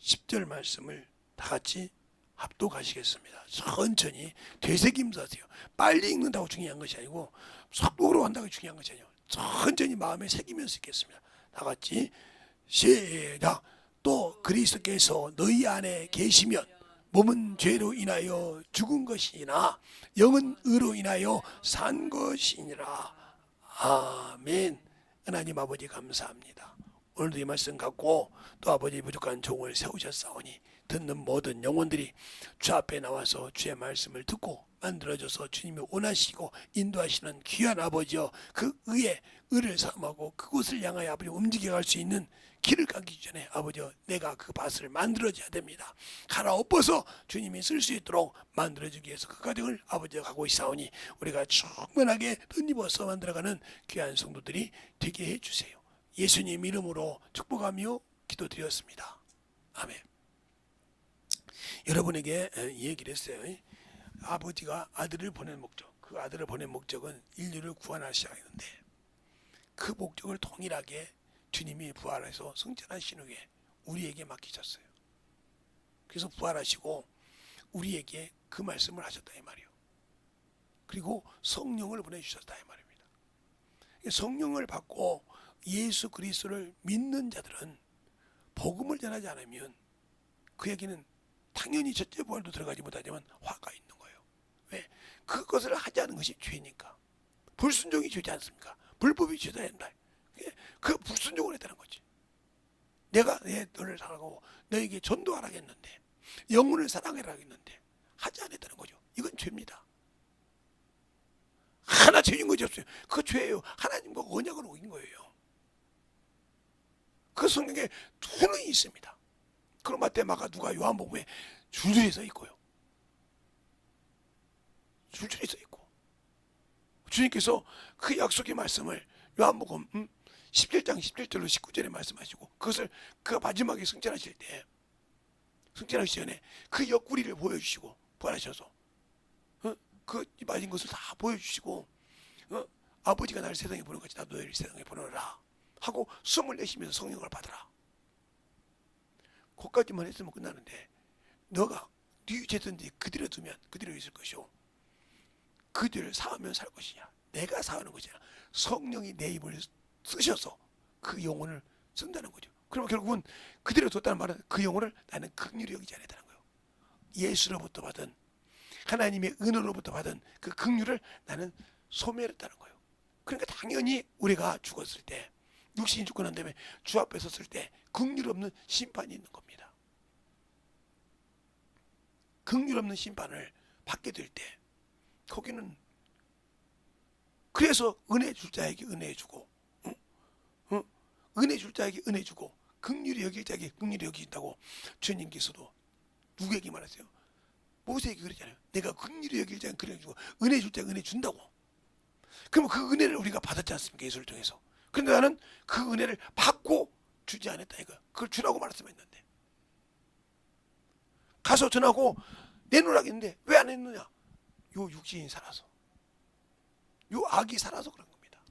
10절 말씀을 다 같이 합독하시겠습니다. 천천히 되새김서 하세요. 빨리 읽는다고 중요한 것이 아니고 속도로 한다고 중요한 것이 아니에요. 천천히 마음에 새기면서 읽겠습니다. 다 같이 시작. 또 그리스도께서 너희 안에 계시면 몸은 죄로 인하여 죽은 것이나 영은 의로 인하여 산 것이니라. 아멘. 하나님 아버지 감사합니다. 오늘도 이 말씀 갖고 또 아버지 부족한 종을 세우셨사오니 듣는 모든 영혼들이 주 앞에 나와서 주의 말씀을 듣고 만들어져서 주님이 원하시고 인도하시는 귀한 아버지여, 그 의에 의를 삼하고 그곳을 향하여 아버지 움직여갈 수 있는 길을 가기 전에 아버지여, 내가 그 밭을 만들어줘야 됩니다. 갈아엎어서 주님이 쓸 수 있도록 만들어주기 위해서 그 과정을 아버지가 가고 있사오니 우리가 충분하게 덧입어서 만들어가는 귀한 성도들이 되게 해주세요. 예수님 이름으로 축복하며 기도드렸습니다. 아멘. 여러분에게 얘기를 했어요. 아버지가 아들을 보낸 목적, 그 아들을 보낸 목적은 인류를 구원하시라 했는데, 그 목적을 동일하게 주님이 부활해서 승천하신 후에 우리에게 맡기셨어요. 그래서 부활하시고 우리에게 그 말씀을 하셨다 이 말이에요. 그리고 성령을 보내주셨다 이 말입니다. 성령을 받고 예수 그리스도를 믿는 자들은 복음을 전하지 않으면 그에게는 당연히 첫째 부활도 들어가지 못하지만 화가 있는 거예요. 왜? 그것을 하지 않은 것이 죄니까. 불순종이 죄지 않습니까? 불법이 죄다 된다. 그 불순종을 했다는 거지. 내가 너를 사랑하고 너에게 전도하라 했는데, 영혼을 사랑하라 했는데 하지 않았다는 거죠. 이건 죄입니다. 하나 죄인 것이 없어요. 그거 죄예요. 하나님과 언약을 어긴 거예요. 그 성경에 두 명이 있습니다. 그럼 마태, 마가, 누가, 요한복음에 줄줄이 써 있고요. 줄줄이 써 있고, 주님께서 그 약속의 말씀을 요한복음 17장 17절로 19절에 말씀하시고, 그것을 그 마지막에 승천하실 때, 승천하기 전에 그 옆구리를 보여주시고 부활하셔서 그 맞은 것을 다 보여주시고, 아버지가 나를 세상에 보낸 것이 나도 너희를 세상에 보내라 하고 숨을 내쉬면서 성령을 받으라. 거기까지만 했으면 끝나는데, 너가 네 죄든지 그대로 두면 그대로 있을 것이요, 그들을 사하면 살 것이냐. 내가 사하는 것이 아니라 성령이 내 입을 쓰셔서 그 영혼을 쓴다는 거죠. 그러면 결국은 그대로 뒀다는 말은 그 영혼을 나는 긍휼히 여기지 않았다는 거예요. 예수로부터 받은, 하나님의 은혜로부터 받은 그 긍휼을 나는 소멸했다는 거예요. 그러니까 당연히 우리가 죽었을 때, 육신이 죽고 난 다음에 주 앞에 섰을 때 긍휼 없는 심판이 있는 겁니다. 긍휼 없는 심판을 받게 될 때, 거기는 그래서 은혜 줄 자에게 은혜 주고, 은혜 줄 자에게 은혜 주고, 긍휼히 여길 자에게 긍휼히 여긴다고 주님께서도 누구에게 말하세요? 모세에게 그러잖아요. 내가 긍휼히 여길 자에게 긍휼히 주고 은혜 줄 자에게 은혜 준다고. 그러면 그 은혜를 우리가 받았지 않습니까? 예수를 통해서. 그런데 나는 그 은혜를 받고 주지 않았다 이거. 그걸 주라고 말씀했는데, 가서 전하고 내놓으라겠는데 왜 안 했느냐? 요 육신이 살아서, 요 악이 살아서 그런 겁니다.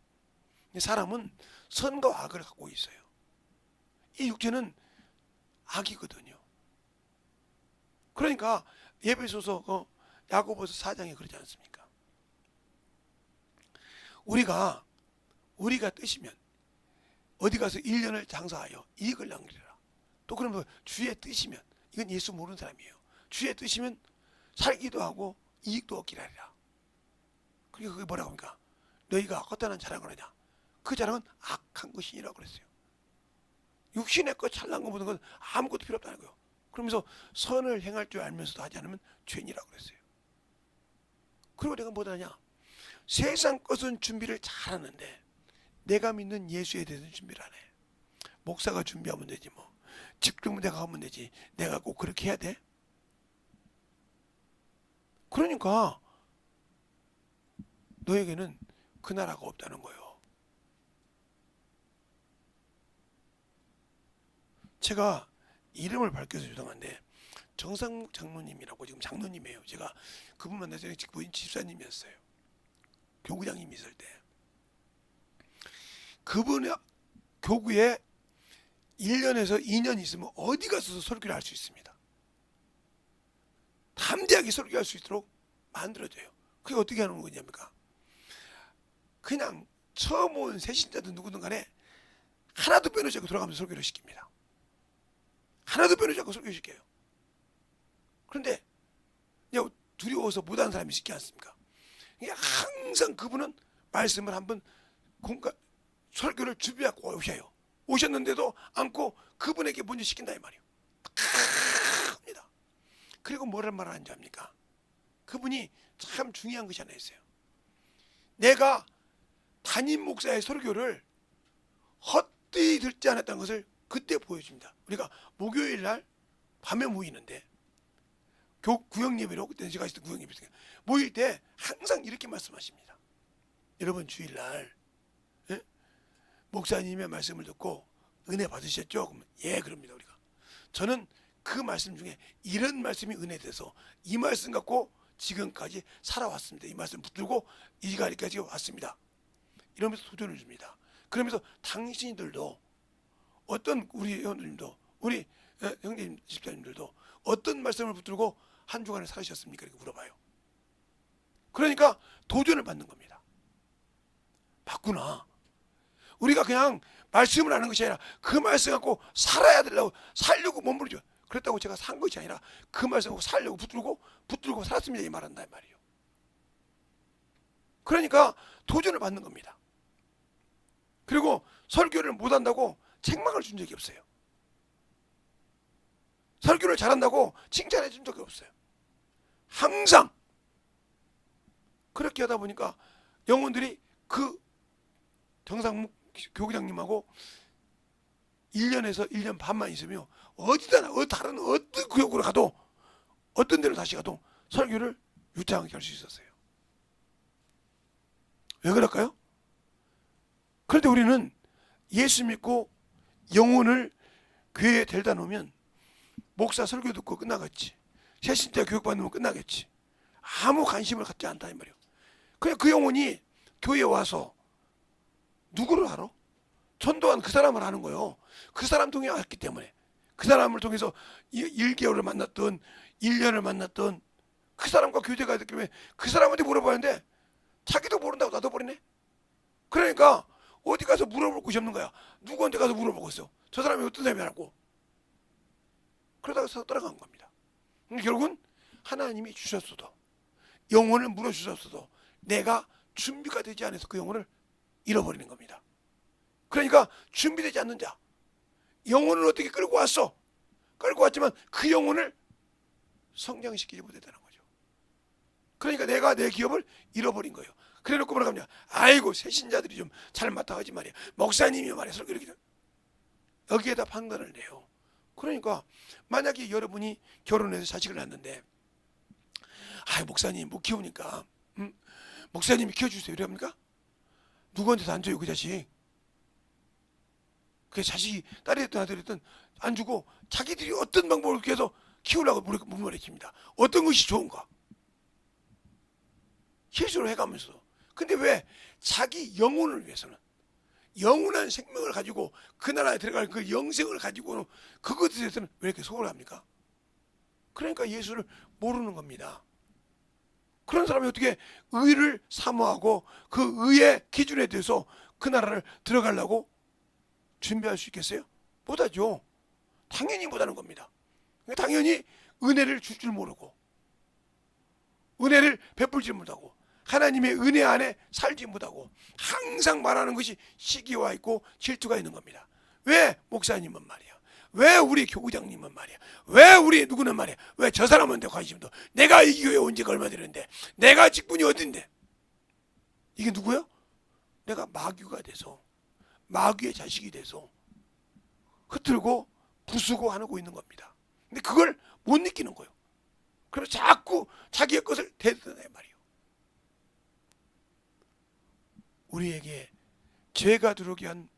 사람은 선과 악을 갖고 있어요. 이 육체는 악이거든요. 그러니까 에베소서 야고보서 4장에 그러지 않습니까? 우리가 뜻이면 어디 가서 1년을 장사하여 이익을 남기리라. 또 그러면 주의 뜻이면, 이건 예수 모르는 사람이에요. 주의 뜻이면 살기도 하고 이익도 얻기라 하리라. 그러니까 그게 뭐라고 합니까? 너희가 어떠한 자랑을 하냐? 그 자랑은 악한 것이니라고 그랬어요. 육신의 것 잘난 거 모든 건 아무것도 필요 없다는 거예요. 그러면서 선을 행할 줄 알면서도 하지 않으면 죄인이라고 그랬어요. 그리고 내가 뭐하냐? 세상 것은 준비를 잘하는데 내가 믿는 예수에 대해서는 준비를 안 해. 목사가 준비하면 되지 뭐. 집중대가 하면 되지. 내가 꼭 그렇게 해야 돼? 그러니까 너에게는 그 나라가 없다는 거예요. 제가 이름을 밝혀서 죄송한데, 정상국 장로님이라고, 지금 장로님이에요. 제가 그분 만나서 직부인 집사님이었어요. 교구장님이 있을 때. 그분의 교구에 1년에서 2년 있으면 어디 가서도 설교를 할 수 있습니다. 담대하게 설교할 수 있도록 만들어줘요. 그게 어떻게 하는 거냐니까, 그냥 처음 온 새신자든 누구든 간에 하나도 빼놓지 않고 돌아가면서 설교를 시킵니다. 하나도 빼놓지 않고 설교시켜요. 그런데 두려워서 못하는 사람이 있지 않습니까? 항상 그분은 말씀을 한번 설교를 준비하고 오셔요. 오셨는데도 않고 그분에게 먼저 시킨다 이 말이에요. 합니다. 그리고 뭐를 말하는지 압니까? 그분이 참 중요한 것이 하나 있어요. 내가 담임 목사의 설교를 헛되이 듣지 않았다는 것을 그때 보여줍니다. 우리가 목요일 날 밤에 모이는데 구역 예배로, 그때 제가 있을 때 구역 예배 모일 때 항상 이렇게 말씀하십니다. 여러분 주일날 목사님의 말씀을 듣고 은혜 받으셨죠? 그러면 예, 그럽니다. 우리가 저는 그 말씀 중에 이런 말씀이 은혜돼서 이 말씀 갖고 지금까지 살아왔습니다. 이 말씀 붙들고 이 자리까지 왔습니다. 이러면서 도전을 줍니다. 그러면서 당신들도, 어떤 우리 회원님도, 우리 형님 집사님들도 어떤 말씀을 붙들고 한 주간을 살으셨습니까? 이렇게 물어봐요. 그러니까 도전을 받는 겁니다. 맞구나. 우리가 그냥 말씀을 하는 것이 아니라 그 말씀 갖고 살아야 되려고, 살려고 몸부림쳐. 그랬다고 제가 산 것이 아니라 그 말씀 갖고 살려고 붙들고 살았습니다. 이 말한다 이 말이에요. 그러니까 도전을 받는 겁니다. 그리고 설교를 못한다고 책망을 준 적이 없어요. 설교를 잘한다고 칭찬해 준 적이 없어요. 항상 그렇게 하다 보니까 영혼들이 그 정상목 교구장님하고 1년에서 1년 반만 있으며 어디다나 다른 어떤 구역으로 가도, 어떤 데로 다시 가도 설교를 유창하게 할 수 있었어요. 왜 그럴까요? 그런데 우리는 예수 믿고 영혼을 교회에 데려다 놓으면 목사 설교 듣고 끝나겠지, 새신자 교육받으면 끝나겠지, 아무 관심을 갖지 않다 이 말이에요. 그냥 그 영혼이 교회에 와서 누구를 알아? 전도한 그 사람을 아는 거예요. 그 사람 통해 왔기 때문에, 그 사람을 통해서 1개월을 만났던 1년을 만났던 그 사람과 교제가 됐기 때문에 그 사람한테 물어보는데 자기도 모른다고 놔둬버리네. 그러니까 어디 가서 물어볼 곳이 없는 거야. 누구한테 가서 물어보고 있어. 저 사람이 어떤 사람이라고. 그러다가 떠나간 겁니다. 결국은 하나님이 주셨어도, 영혼을 물어주셨어도 내가 준비가 되지 않아서 그 영혼을 잃어버리는 겁니다. 그러니까 준비되지 않는 자, 영혼을 어떻게 끌고 왔어? 끌고 왔지만 그 영혼을 성장시키지 못했다는 거죠. 그러니까 내가 내 기업을 잃어버린 거예요. 그래놓고 뭐라고 하냐, 아이고 새신자들이 좀 잘 맡아가지 말이야, 목사님이 말해서 이렇게 여기에다 판단을 내요. 그러니까 만약에 여러분이 결혼해서 자식을 낳는데, 아 목사님 못 키우니까 목사님이 키워주세요 이럽니까? 누구한테도 안 줘요 그 자식. 그 자식이 딸이 됐든 아들이 됐든 안 주고 자기들이 어떤 방법을 해서 키우려고 몸부림칩니다. 어떤 것이 좋은가 실수를 해가면서. 근데 왜 자기 영혼을 위해서는, 영원한 생명을 가지고 그 나라에 들어갈 그 영생을 가지고는 그것에 대해서는 왜 이렇게 소홀 합니까? 그러니까 예수를 모르는 겁니다. 그런 사람이 어떻게 의를 사모하고 그 의의 기준에 대해서 그 나라를 들어가려고 준비할 수 있겠어요? 못하죠. 당연히 못하는 겁니다. 당연히 은혜를 줄 줄 모르고, 은혜를 베풀지 못하고, 하나님의 은혜 안에 살지 못하고 항상 말하는 것이 시기와 있고 질투가 있는 겁니다. 왜 목사님은 말이야, 왜 우리 교구장님은 말이야, 왜 우리 누구는 말이야, 왜 저 사람한테 관심도, 내가 이 교회에 온 지가 얼마 되는데, 내가 직분이 어딘데. 이게 누구요? 내가 마귀가 돼서, 마귀의 자식이 돼서 흐트르고 부수고 하고 있는 겁니다. 근데 그걸 못 느끼는 거예요. 그래서 자꾸 자기의 것을 대드는 말이에요. 우리에게 죄가 들어오게 한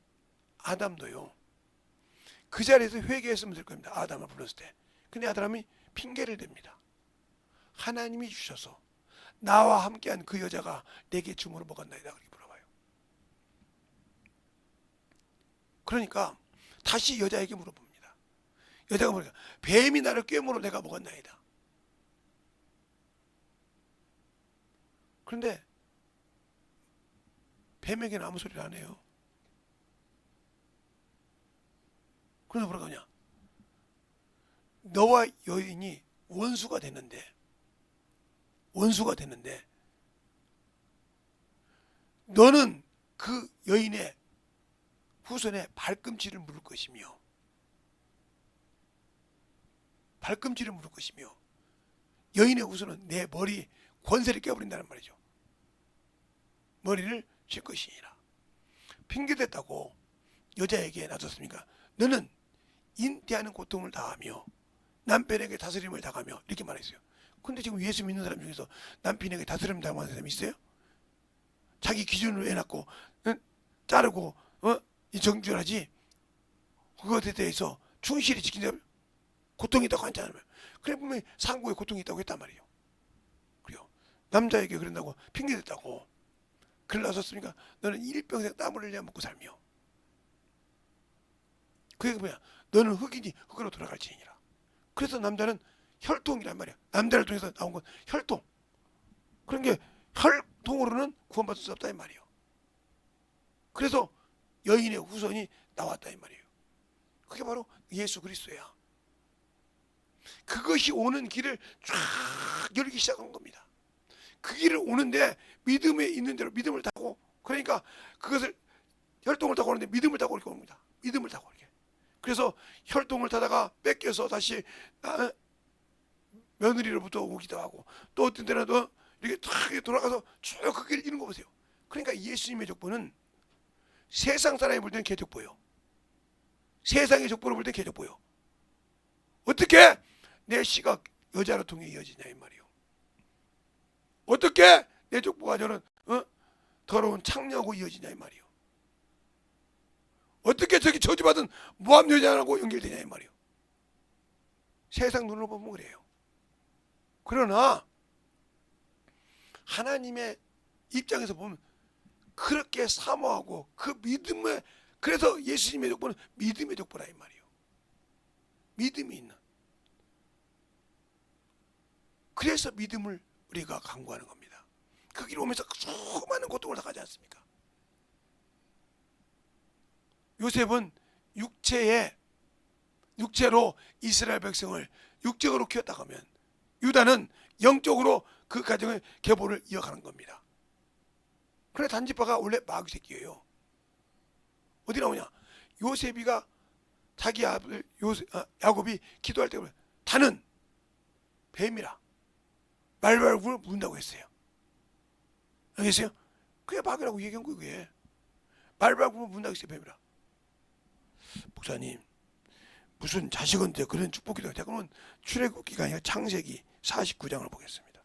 아담도요, 그 자리에서 회개했으면 될 겁니다. 아담을 불렀을 때. 근데 아담이 핑계를 댑니다. 하나님이 주셔서 나와 함께한 그 여자가 내게 주물어 먹었나이다 그렇게 물어봐요. 그러니까 다시 여자에게 물어봅니다. 여자가 뭐냐? 뱀이 나를 꿰물어 내가 먹었나이다. 그런데 뱀에게는 아무 소리를 안 해요. 그래서 뭐라고 하냐? 너와 여인이 원수가 됐는데 너는 그 여인의 후손에 발꿈치를 물을 것이며 여인의 후손은 내 머리 권세를 깨버린다는 말이죠. 머리를 칠 것이니라. 핑계댔다고 여자에게 놔뒀습니까? 너는 인태하는 고통을 당하며 남편에게 다스림을 당하며 이렇게 말했어요. 근데 지금 예수 믿는 사람 중에서 남편에게 다스림 당하는 사람이 있어요? 자기 기준으로 해놨고 자르고 이 정준하지 그것에 대해서 충실히 지킨다. 고통이 있다고 하잖아요. 그래 보면 상고에 고통이 있다고 했단 말이에요. 그래요. 남자에게 그런다고 핑계댔다고 그걸 나섰으니까 너는 일평생 땀을 흘려 먹고 살며 그게 뭐야? 너는 흙이니 흙으로 돌아갈지니라. 그래서 남자는 혈통이란 말이야. 남자를 통해서 나온 건 혈통. 그런 게 혈통으로는 구원받을 수 없다 이 말이에요. 그래서 여인의 후손이 나왔다 이 말이에요. 그게 바로 예수 그리스도야. 그것이 오는 길을 쫙 열기 시작한 겁니다. 그 길을 오는데 믿음에 있는 대로 믿음을 타고 그러니까 그것을 혈통을 타고 오는데 믿음을 타고 이렇게 옵니다. 믿음을 타고 이렇게. 그래서 혈통을 타다가 뺏겨서 다시 며느리로부터 오기도 하고 또 어떤 때는 이렇게 탁 돌아가서 쭉 그 길을 이는 거 보세요. 그러니까 예수님의 족보는 세상 사람이 볼 때는 개족보요. 세상의 족보를 볼 때는 개족보요. 어떻게 내 씨가 여자로 통해 이어지냐 이 말이요. 어떻게 내 족보가 저는 더러운 창녀하고 이어지냐 이 말이요. 어떻게 저기 저주받은 모함 여자하고 연결되냐 이 말이요. 세상 눈으로 보면 그래요. 그러나 하나님의 입장에서 보면 그렇게 사모하고 그 믿음에 그래서 예수님의 족보는 믿음의 족보라 이 말이요. 믿음이 있는. 그래서 믿음을 우리가 강구하는 겁니다. 그 길 오면서 수많은 고통을 당하지 않습니까? 요셉은 육체로 이스라엘 백성을 육적으로 키웠다고 하면 유다는 영적으로 그 가정의 계보를 이어가는 겁니다. 그래 단지파가 원래 마귀 새끼예요. 어디 나오냐? 요셉이가 자기 아들 야곱이 기도할 때 보면 다는 뱀이라 말발굽을 문다고 했어요. 알겠어요? 그게 마귀라고 얘기한 거예요. 그게 말발굽을 문다고 했어요. 뱀이라. 목사님 무슨 자식한테 그런 축복기도 하자. 그러면 출애굽기가 아니라 창세기 49장을 보겠습니다.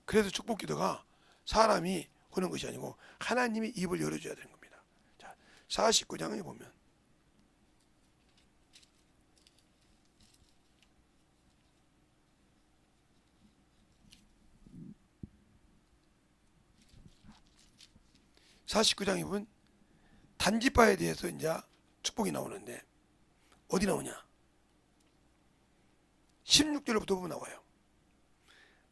그래서 축복기도가 사람이 하는 것이 아니고 하나님이 입을 열어줘야 되는 겁니다. 자, 49장에 보면 보면 단지파에 대해서 이제 축복이 나오는데 어디 나오냐? 16절부터 보면 나와요.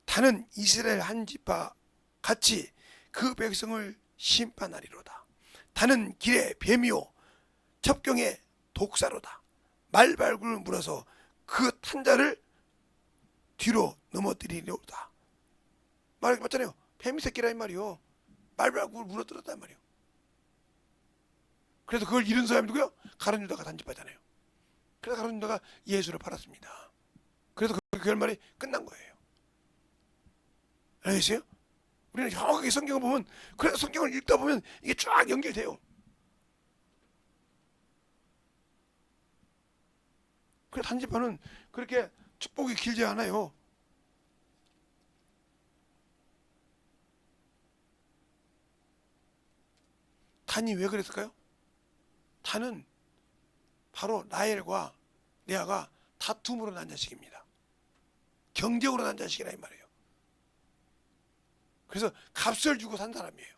다는 이스라엘 한 지파 같이 그 백성을 심판하리로다. 다는 길에 뱀이요 첩경에 독사로다. 말발굽을 물어서 그 탄자를 뒤로 넘어뜨리려다. 말 맞잖아요. 뱀이 새끼라 이 말이요. 말발굽을 물어뜯었단 말이요. 그래서 그걸 잃은 사람이 누구요? 가룟 유다가 단지파잖아요. 그래서 가룟 유다가 예수를 팔았습니다. 그래서 그 결말이 끝난 거예요. 알겠어요? 우리는 정확하게 성경을 보면 그래서 성경을 읽다 보면 이게 쫙 연결돼요. 그래서 단지파는 그렇게 축복이 길지 않아요. 단이 왜 그랬을까요? 단은 바로 라헬과 레아가 다툼으로 난 자식입니다. 경쟁으로 난 자식이라 이 말이에요. 그래서 값을 주고 산 사람이에요.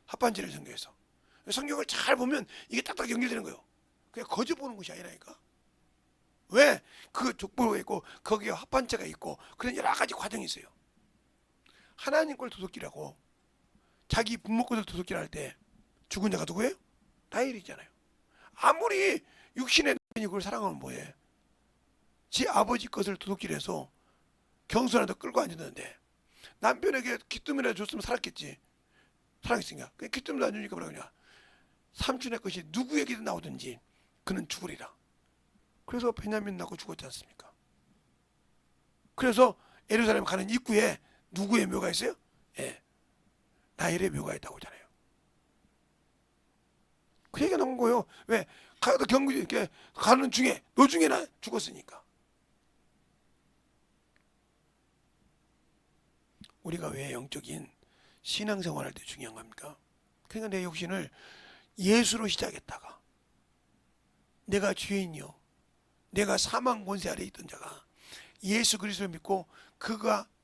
합판지를 성경에서. 성경을 잘 보면 이게 딱딱 연결되는 거예요. 그냥 거저 보는 것이 아니라니까. 왜? 그 족보가 있고 거기에 합판체가 있고 그런 여러 가지 과정이 있어요. 하나님 걸 도둑질하고 자기 부모 것을 도둑질할 때 죽은 자가 누구예요? 라헬이잖아요. 아무리 육신의 남편이 그걸 사랑하면 뭐해? 지 아버지 것을 도둑질해서 경선에다 끌고 앉았는데 남편에게 귀뜸이라도 줬으면 살았겠지. 살았겠으니까. 그 귀뜸도 안 주니까 뭐라 그러냐. 삼촌의 것이 누구에게든 나오든지 그는 죽으리라. 그래서 베냐민 낳고 죽었지 않습니까? 그래서 예루살렘 가는 입구에 누구의 묘가 있어요? 예, 라헬의 묘가 있다고 하잖아요. 그 얘기가 나온 거예요. 왜? 가도 경구 이렇게 가는 중에 노중에나 죽었으니까. 우리가 왜 영적인 신앙생활할 때 중요한 겁니까? 그러니까 내 육신을 예수로 시작했다가 내가 죄인이요, 내가 사망 권세 아래 있던 자가 예수 그리스도를 믿고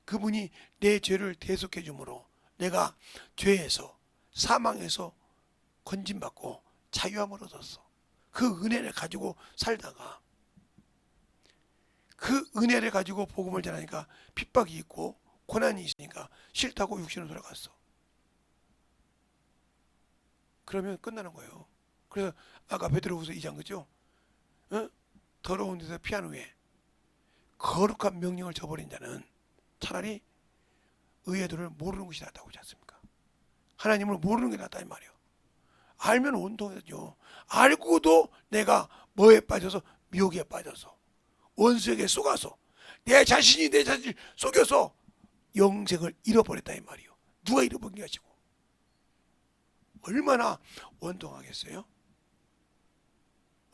그분이 내 죄를 대속해 주므로 내가 죄에서 사망에서 건진받고 자유함을 얻었어. 그 은혜를 가지고 살다가 그 은혜를 가지고 복음을 전하니까 핍박이 있고 고난이 있으니까 싫다고 육신으로 돌아갔어. 그러면 끝나는 거예요. 그래서 아까 베드로후서 2장 그죠? 어? 더러운 데서 피한 후에 거룩한 명령을 저버린 자는 차라리 의외도를 모르는 것이 낫다고 하지 않습니까? 하나님을 모르는 게 낫다 이 말이에요. 알면 온통이죠. 알고도 내가 뭐에 빠져서 미혹에 빠져서 원수에게 속아서 내 자신을 속여서 영생을 잃어버렸다 이 말이에요. 누가 잃어버린 게 아니고 얼마나 원통하겠어요?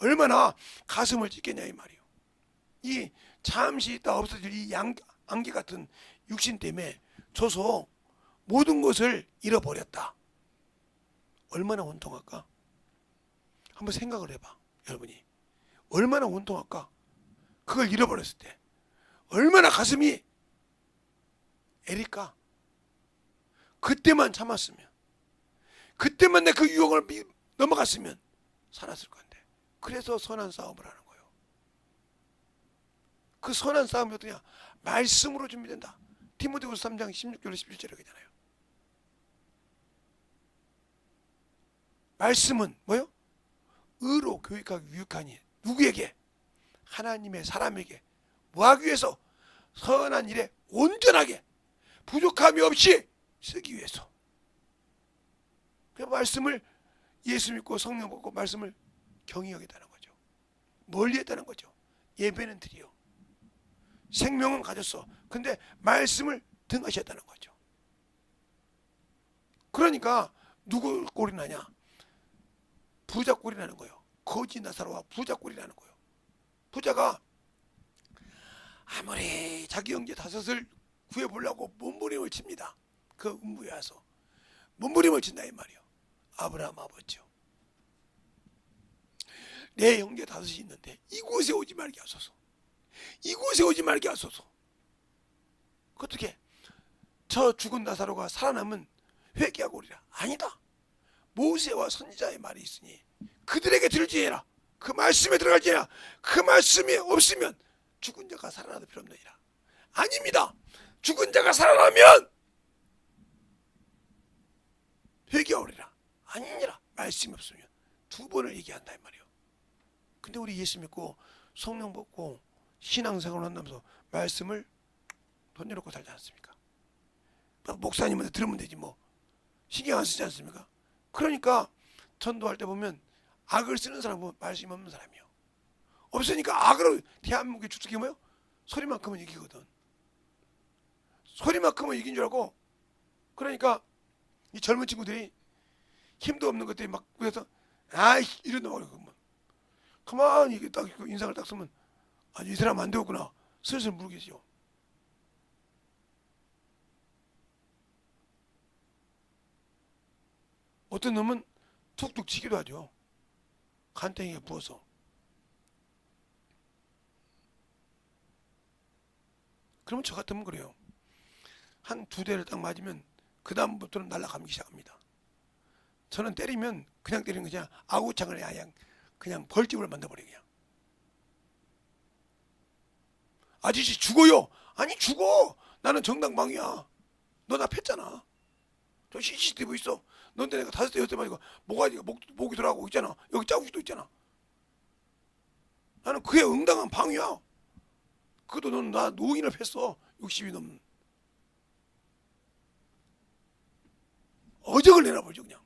얼마나 가슴을 찢겠냐 이 말이에요. 이 잠시 있다 없어질 이 안개 같은 육신 때문에 져서 모든 것을 잃어버렸다. 얼마나 원통할까? 한번 생각을 해봐. 여러분이 얼마나 원통할까? 그걸 잃어버렸을 때 얼마나 가슴이 애릴까? 그때만 참았으면, 그때만 내 그 유혹을 넘어갔으면 살았을 건데. 그래서 선한 싸움을 하는 거예요. 그 선한 싸움이 어떠냐? 말씀으로 준비된다. 디모데후서 3장 16절로 17절에 그러잖아요. 말씀은 뭐요? 의로 교육하기 유익하니 누구에게? 하나님의 사람에게 뭐하기 위해서? 선한 일에 온전하게 부족함이 없이 쓰기 위해서. 그 말씀을 예수 믿고 성령 받고 말씀을 경히 여기다는 거죠. 멀리 했다는 거죠. 예배는 드려. 생명은 가졌어. 근데 말씀을 등하셨다는 거죠. 그러니까 누구 꼴이 나냐? 부자 꼴이 나는 거예요. 거지 나사로와 부자 꼴이 나는 거예요. 부자가 아무리 자기 형제 다섯을 구해보려고 몸부림을 칩니다. 그 음부에 와서 몸부림을 친다 이 말이에요. 아브라함 아버지요, 내 형제 다섯이 있는데 이곳에 오지 말게 하소서. 이곳에 오지 말게 하소서. 어떻게? 저 죽은 나사로가 살아남은 회개하고 오리라. 아니다. 모세와 선지자의 말이 있으니 그들에게 들을지니라. 그 말씀에 들어갈지니라. 그 말씀이 없으면 죽은 자가 살아나도 필요 없느니라. 아닙니다. 죽은 자가 살아나면 회개하오리라. 아니니라. 말씀이 없으면. 두 번을 얘기한다 이 말이에요. 근데 우리 예수 믿고 성령 받고 신앙생활을 한다면서 말씀을 던져놓고 살지 않습니까? 목사님한테 들으면 되지 뭐. 신경 안 쓰지 않습니까? 그러니까 전도할 때 보면 악을 쓰는 사람은 말씀 없는 사람이요. 없으니까 악으로 대한민국의 주특기 뭐예요? 소리만큼은 이기거든. 소리만큼은 이긴 줄 알고. 그러니까 이 젊은 친구들이 힘도 없는 것들이 막 그래서 아이 이런다 말이야. 가만히 이게 딱 인상을 딱 쓰면 아, 이 사람 안 되었구나. 슬슬 모르겠죠. 어떤 놈은 툭툭 치기도 하죠. 간땡이에 부어서. 그러면 저 같으면 그래요. 한 두 대를 딱 맞으면 그 다음부터는 날아가기 시작합니다. 저는 때리면 그냥 때리는 거지 아구창을 그냥 벌집을 만들어버려 그냥. 아저씨 죽어요. 아니 죽어. 나는 정당방위야. 너 나 팼잖아. 저 CCTV 있어. 넌데 내가 5대 6대 맞고 모가지가 목이 돌아가고 있잖아. 여기 자국도 있잖아. 나는 그에 응당한 방위야. 그것도 넌 나 노인을 팼어. 60이 넘는. 어적을 내놔버리죠 그냥.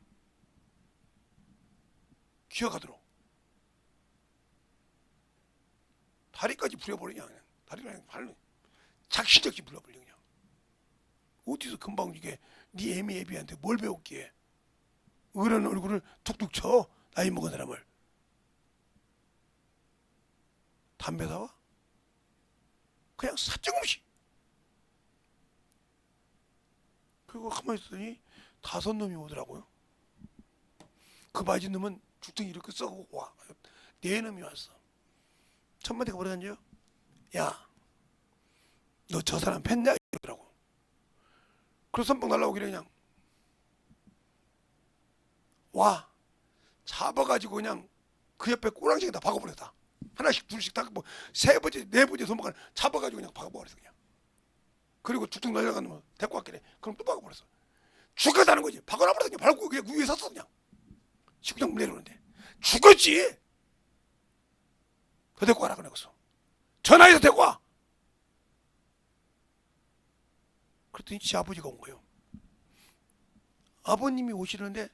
기어가도록. 다리까지 부려버리냐 그냥. 다리를 그냥 발로 작시작시 불러버려 그냥. 어디서 금방 이게 네 애미애비한테 뭘 배웠기에 그런 얼굴을 툭툭 쳐. 나이 먹은 사람을. 담배 사와? 그냥 사정없이. 그리고 가만히 있더니 5놈이 오더라고요. 그 맞은 놈은 죽등이 이렇게 썩고 와. 4놈이 왔어. 첫 마디가 뭐라는지요? 야, 너 저 사람 팼냐? 이러더라고. 그래서 선빵 날라오길래 그냥 와 잡아가지고 그냥 그 옆에 꼬랑지에다 박아버렸다. 하나씩 둘씩 다 뭐 3번째 4번째 손목을 잡아가지고 그냥 박아버렸어 그냥. 그리고 죽죽 날려가는 놈 데리고 왔길래 그럼 또 박아버렸어. 죽었다는 거지. 박아놔버렸어 그냥. 밟고 그냥 위에 섰어 그냥. 식구장 내려오는데 죽었지. 더 데리고 와라 그랬어. 전화해서 데리고 와. 그랬더니 지 아버지가 온 거예요. 아버님이 오시는데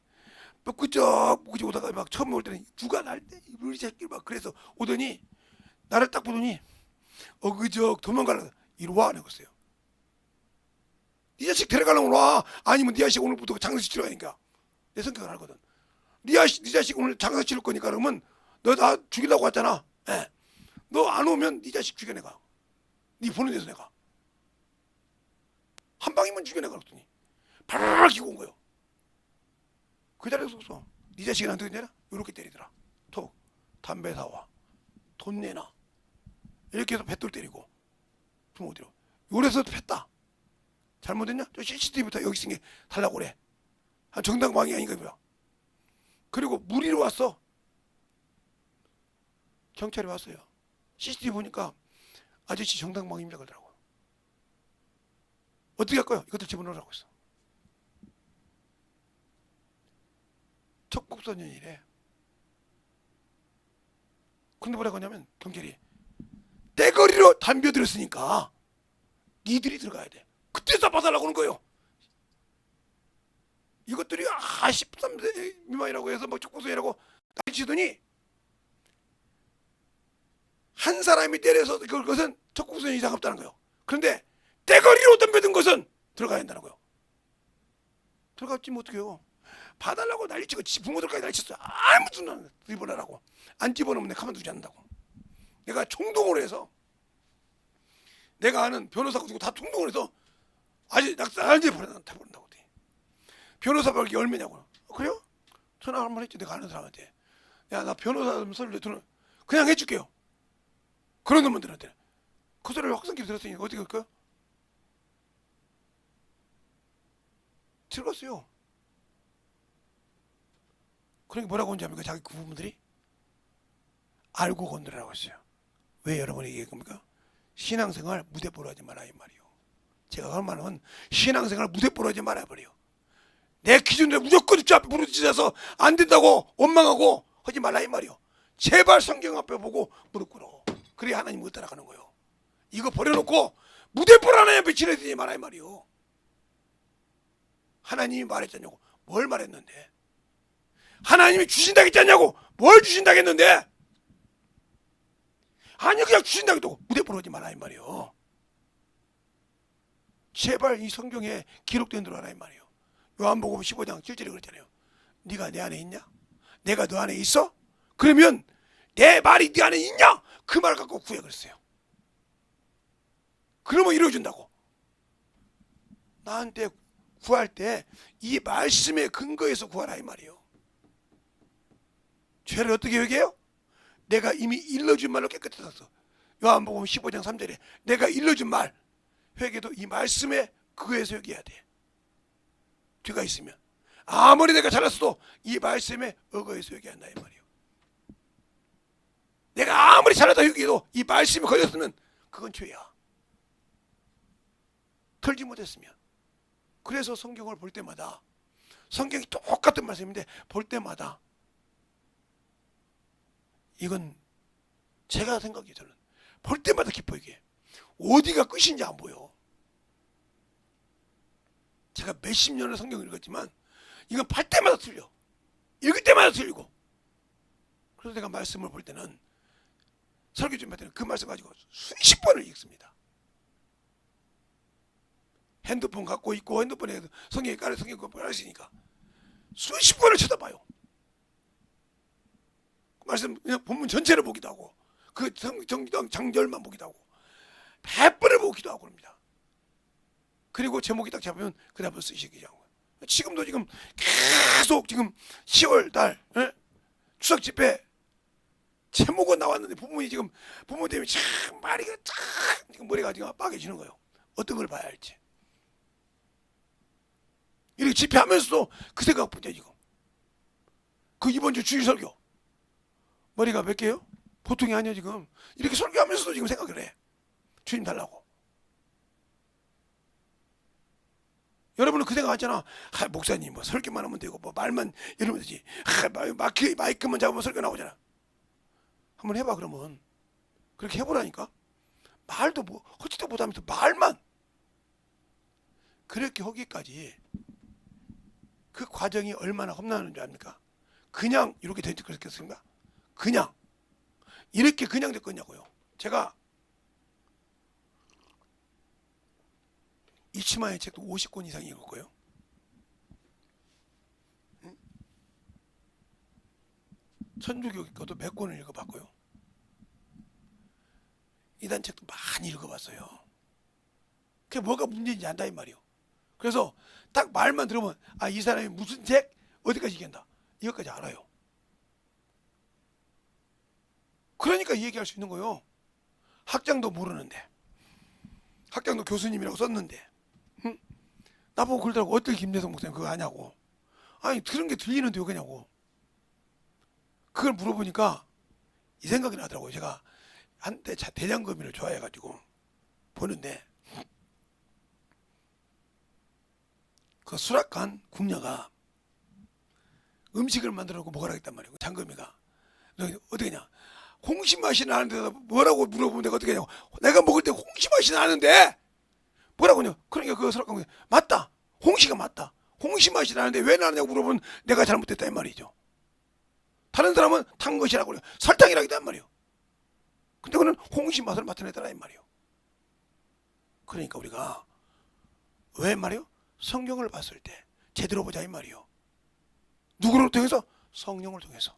끄적 오다가 막 처음에 올 때는 누가 날 때 우리 새끼 막 그래서 오더니 나를 딱 보더니 어그적 도망가려. 이리 와 그랬어요. 네 자식 데려가려면 와. 아니면 네 자식 오늘부터 장사 치러 가니까. 내 성격을 알거든. 네 자식 오늘 장사 치를 거니까 그러면 너 나 죽이려고 왔잖아. 예. 너 안 오면 네 자식 죽여내가. 네 보는 데서 내가. 한 방이면 죽여내가 그랬더니 바라락 기고 온 거예요. 그 자리에서 없어. 네 자식이 나한테 내라? 이렇게 때리더라. 톡. 담배 사와. 돈 내놔. 이렇게 해서 뱃돌 때리고. 좀 어디로. 요래서 팼다. 잘못했냐? 저 CCTV부터 여기 있은 게 달라고 그래. 한 정당방위 아닌가 뭐야. 그리고 무리로 왔어. 경찰이 왔어요. CCTV 보니까 아저씨 정당방위입니다 그러더라고. 어떻게 할 거야? 이것들 집어넣으라고 했어. 척국선연이래. 근데 뭐라고 하냐면 경찰이 떼거리로 담벼들었으니까 니들이 들어가야 돼. 그때 잡아달라고 하는 거예요. 이것들이 13세 미만이라고 해서 뭐 척국선이라고 난리치더니 한 사람이 때려서 그것은 척국선이 이상 없다는 거예요. 그런데 떼거리로 덤벼든 것은 들어가야 한다는 거예요. 들어갔지 뭐 어떡해요. 봐달라고 난리치고 부모들까지 난리쳤어요. 아무 소리나 집어넣으라고. 안 집어넣으면 내가 가만두지 않는다고. 내가 총동을 해서 내가 아는 변호사 가지고 다 총동을 해서 아직 낙사한지 버린다고. 변호사 벌기 얼마냐고. 그래요? 전화 한 번 했지. 내가 아는 사람한테. 야 나 변호사 설레 그냥 해줄게요. 그런 놈들한테. 그 소리를 확성기 들었으니 어떻게 할까요? 들어갔어요. 그러니까 뭐라고 하는지 압니까? 자기 그 부분들이 알고 건드리라고 했어요. 왜 여러분이 얘기한 겁니까? 신앙생활 무대뽀로 하지 마라 이 말이요. 제가 할 말은 신앙생활 무대뽀로 하지 말아 버려요. 내 기준대로 무조건 주 앞에 부르짖어서 안 된다고 원망하고 하지 말라 이 말이요. 제발 성경 앞에 보고 무릎 꿇어. 그래야 하나님 못 따라가는 거예요. 이거 버려놓고 무대뽀로 하나님 앞에 지내지 마라 이 말이요. 하나님이 말했잖냐고. 뭘 말했는데? 하나님이 주신다겠잖냐고. 뭘 주신다겠는데? 아니 그냥 주신다겠다고. 무대뽀로 하지 마라 이 말이요. 제발 이 성경에 기록된 대로 하라 이 말이요. 요한복음 15장 7절에 그랬잖아요. 네가 내 안에 있냐? 내가 너 안에 있어? 그러면 내 말이 네 안에 있냐? 그 말 갖고 구해 그랬어요. 그러면 이루어진다고. 나한테 구할 때 이 말씀의 근거에서 구하라 이 말이에요. 죄를 어떻게 회개해요? 내가 이미 일러준 말로 깨끗해졌어. 요한복음 15장 3절에 내가 일러준 말 회개도 이 말씀에 그거에서 회개해야 돼. 죄가 있으면 아무리 내가 잘났어도 이 말씀에 의거해서 얘기한다 이 말이에요. 내가 아무리 잘났다 여기도 이 말씀에 걸렸으면 그건 죄야. 털지 못했으면. 그래서 성경을 볼 때마다 성경이 똑같은 말씀인데 볼 때마다 이건 제가 생각이 저는 볼 때마다 기뻐. 이게 어디가 끝인지 안 보여. 제가 몇십 년을 성경을 읽었지만 이건 볼 때마다 틀려. 읽을 때마다 틀리고. 그래서 내가 말씀을 볼 때는 설교 좀 할 때는 그 말씀 가지고 수십 번을 읽습니다. 핸드폰 갖고 있고 핸드폰에 성경에 깔아 성경 공부를 하시니까 수십 번을 쳐다봐요. 말씀 그냥 본문 전체를 보기도 하고 그 장절만 보기도 하고 100번을 보기도 하고 그럽니다. 그리고 제목이 딱 잡으면 그 다음부터 쓰시기 하고. 지금도 지금 계속 지금 10월 달 추석 집회 제목은 나왔는데 본문이 지금 본문 때문에 참 말이가 참 지금 머리가 지금 빠개지는 거예요. 어떤 걸 봐야 할지. 이렇게 집회하면서도 그 생각뿐이야 지금. 그 이번 주 주일 설교 머리가 몇 개요? 보통이 아니야 지금. 이렇게 설교하면서도 지금 생각을 해. 주님 달라고. 여러분은 그 생각 하잖아. 목사님 뭐 설교만 하면 되고 뭐 말만 이러면 되지. 마이크만 잡으면 설교 나오잖아. 한번 해봐 그러면. 그렇게 해보라니까. 말도 뭐 허지도 못하면서 말만. 그렇게 하기까지 그 과정이 얼마나 험난한 줄 압니까? 그냥 이렇게 됐겠습니까? 그냥 이렇게 그냥 됐겠냐고요. 제가 이치마의 책도 50권 이상 읽었고요. 천주교 것도 몇 권을 읽어봤고요. 이단 책도 많이 읽어봤어요. 그게 뭐가 문제인지 안다 이 말이요. 그래서 딱 말만 들으면 아, 이 사람이 무슨 책 어디까지 얘기한다 이것까지 알아요. 그러니까 얘기할 수 있는 거예요. 학장도 모르는데, 학장도 교수님이라고 썼는데, 응? 나보고 그러더라고. 어떻게 김대성 목사님 그거 아냐고. 아니 들은 게 들리는데 왜 그냐고. 그걸 물어보니까 이 생각이 나더라고요. 제가 한때 대장금이를 좋아해가지고 보는데 그 수락관 궁녀가 음식을 만들어놓고 먹으라 했단 말이에요. 장금이가. 어떻게 냐 홍시 맛이 나는데 뭐라고 물어보면 내가 어떻게 하냐고. 내가 먹을 때 홍시 맛이 나는데 뭐라고 하냐. 그러니까 그 수락관 맞다. 홍시가 맞다. 홍시 맛이 나는데 왜 나느냐고 물어보면 내가 잘못됐다 이 말이죠. 다른 사람은 탄 것이라고 그래요. 설탕이라고 했단 말이에요. 근데 그는 홍시 맛을 맡아내더라 이 말이에요. 그러니까 우리가 왜 말이에요? 성경을 봤을 때 제대로 보자 이 말이에요. 누구를 통해서? 성령을 통해서.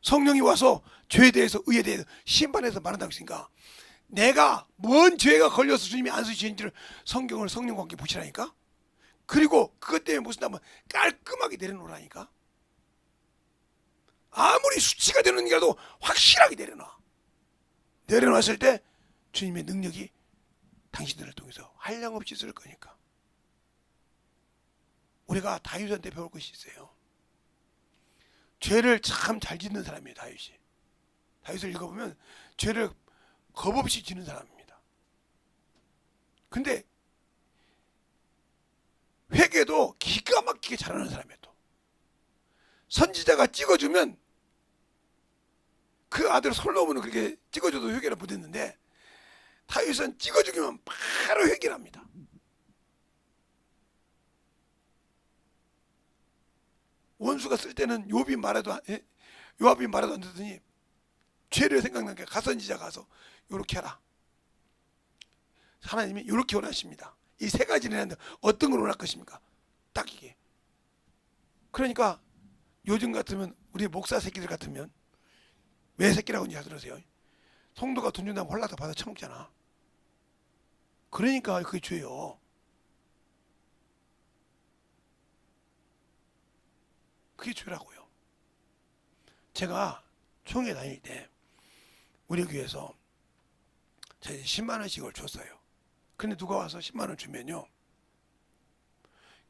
성령이 와서 죄에 대해서 의에 대해서 심판해서 말한다고 했으니까 내가 뭔 죄가 걸려서 주님이 안 쓰시는지를 성경을 성령과 함께 보시라니까. 그리고 그것 때문에 무슨 하면 깔끔하게 내려놓으라니까. 아무리 수치가 되는 게라도 확실하게 내려놔. 내려놨을 때 주님의 능력이 당신들을 통해서 한량없이 쓸 거니까. 우리가 다윗한테 배울 것이 있어요. 죄를 참 잘 짓는 사람이에요. 다윗이. 다윗을 읽어보면 죄를 겁없이 지는 사람입니다. 근데 회개도 기가 막히게 잘하는 사람이에요. 또 선지자가 찍어주면 그 아들 솔로몬은 그렇게 찍어줘도 회개를 못했는데 다윗은 찍어주기만 바로 회개를 합니다. 원수가 쓸 때는 요압이 말해도 안 듣더니 죄를 생각나게 가선지자 가서 요렇게 하라. 하나님이 요렇게 원하십니다. 이 세 가지를 했는데 어떤 걸 원할 것입니까? 딱 이게. 그러니까 요즘 같으면 우리 목사 새끼들 같으면 왜 새끼라고 하는지 들으세요. 성도가 돈 준다면 홀라다 받아 처먹잖아. 그러니까 그게 죄요. 그게 죄라고요. 제가 총회 다닐 때 우리 교회에서 10만 원씩을 줬어요. 근데 누가 와서 10만 원 주면요,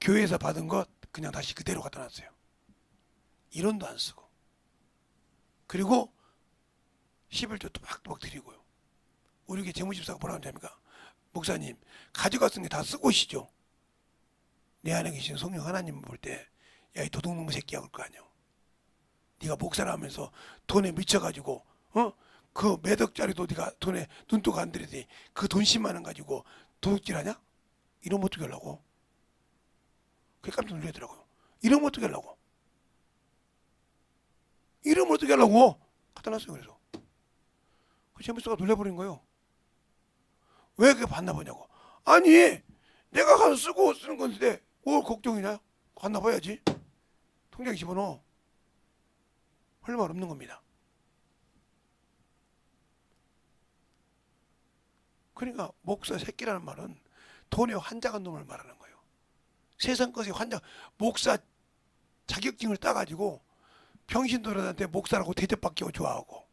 교회에서 받은 것 그냥 다시 그대로 갖다 놨어요. 1원도 안 쓰고. 그리고 11조 또박또박 드리고요. 우리 교회 재무집사가 뭐라고 합니까? 목사님, 가져갔은 게 다 쓰고 오시죠. 내 안에 계신 성령 하나님 볼 때, 야, 이 도둑놈의 새끼야, 그럴 거 아니야. 네가 목사를 하면서 돈에 미쳐가지고, 그 몇 억짜리도 네가 돈에 눈독 안 들이더니 그 돈 10만 원 가지고 도둑질하냐? 이러면 어떻게 하려고? 그게 깜짝 놀라더라고요. 이러면 어떻게 하려고? 이러면 어떻게 하려고? 갖다 놨어요. 그래서 그 재무사가 놀래버린 거예요. 왜 그게 받나 보냐고. 아니, 내가 가서 쓰고 쓰는 건데 뭘 걱정이냐? 갔나 봐야지. 통장에 집어넣어. 할 말 없는 겁니다. 그러니까 목사 새끼라는 말은 돈에 환장한 놈을 말하는 거예요. 세상 것에 환장, 목사 자격증을 따가지고 병신들한테 목사라고 대접받기 좋아하고,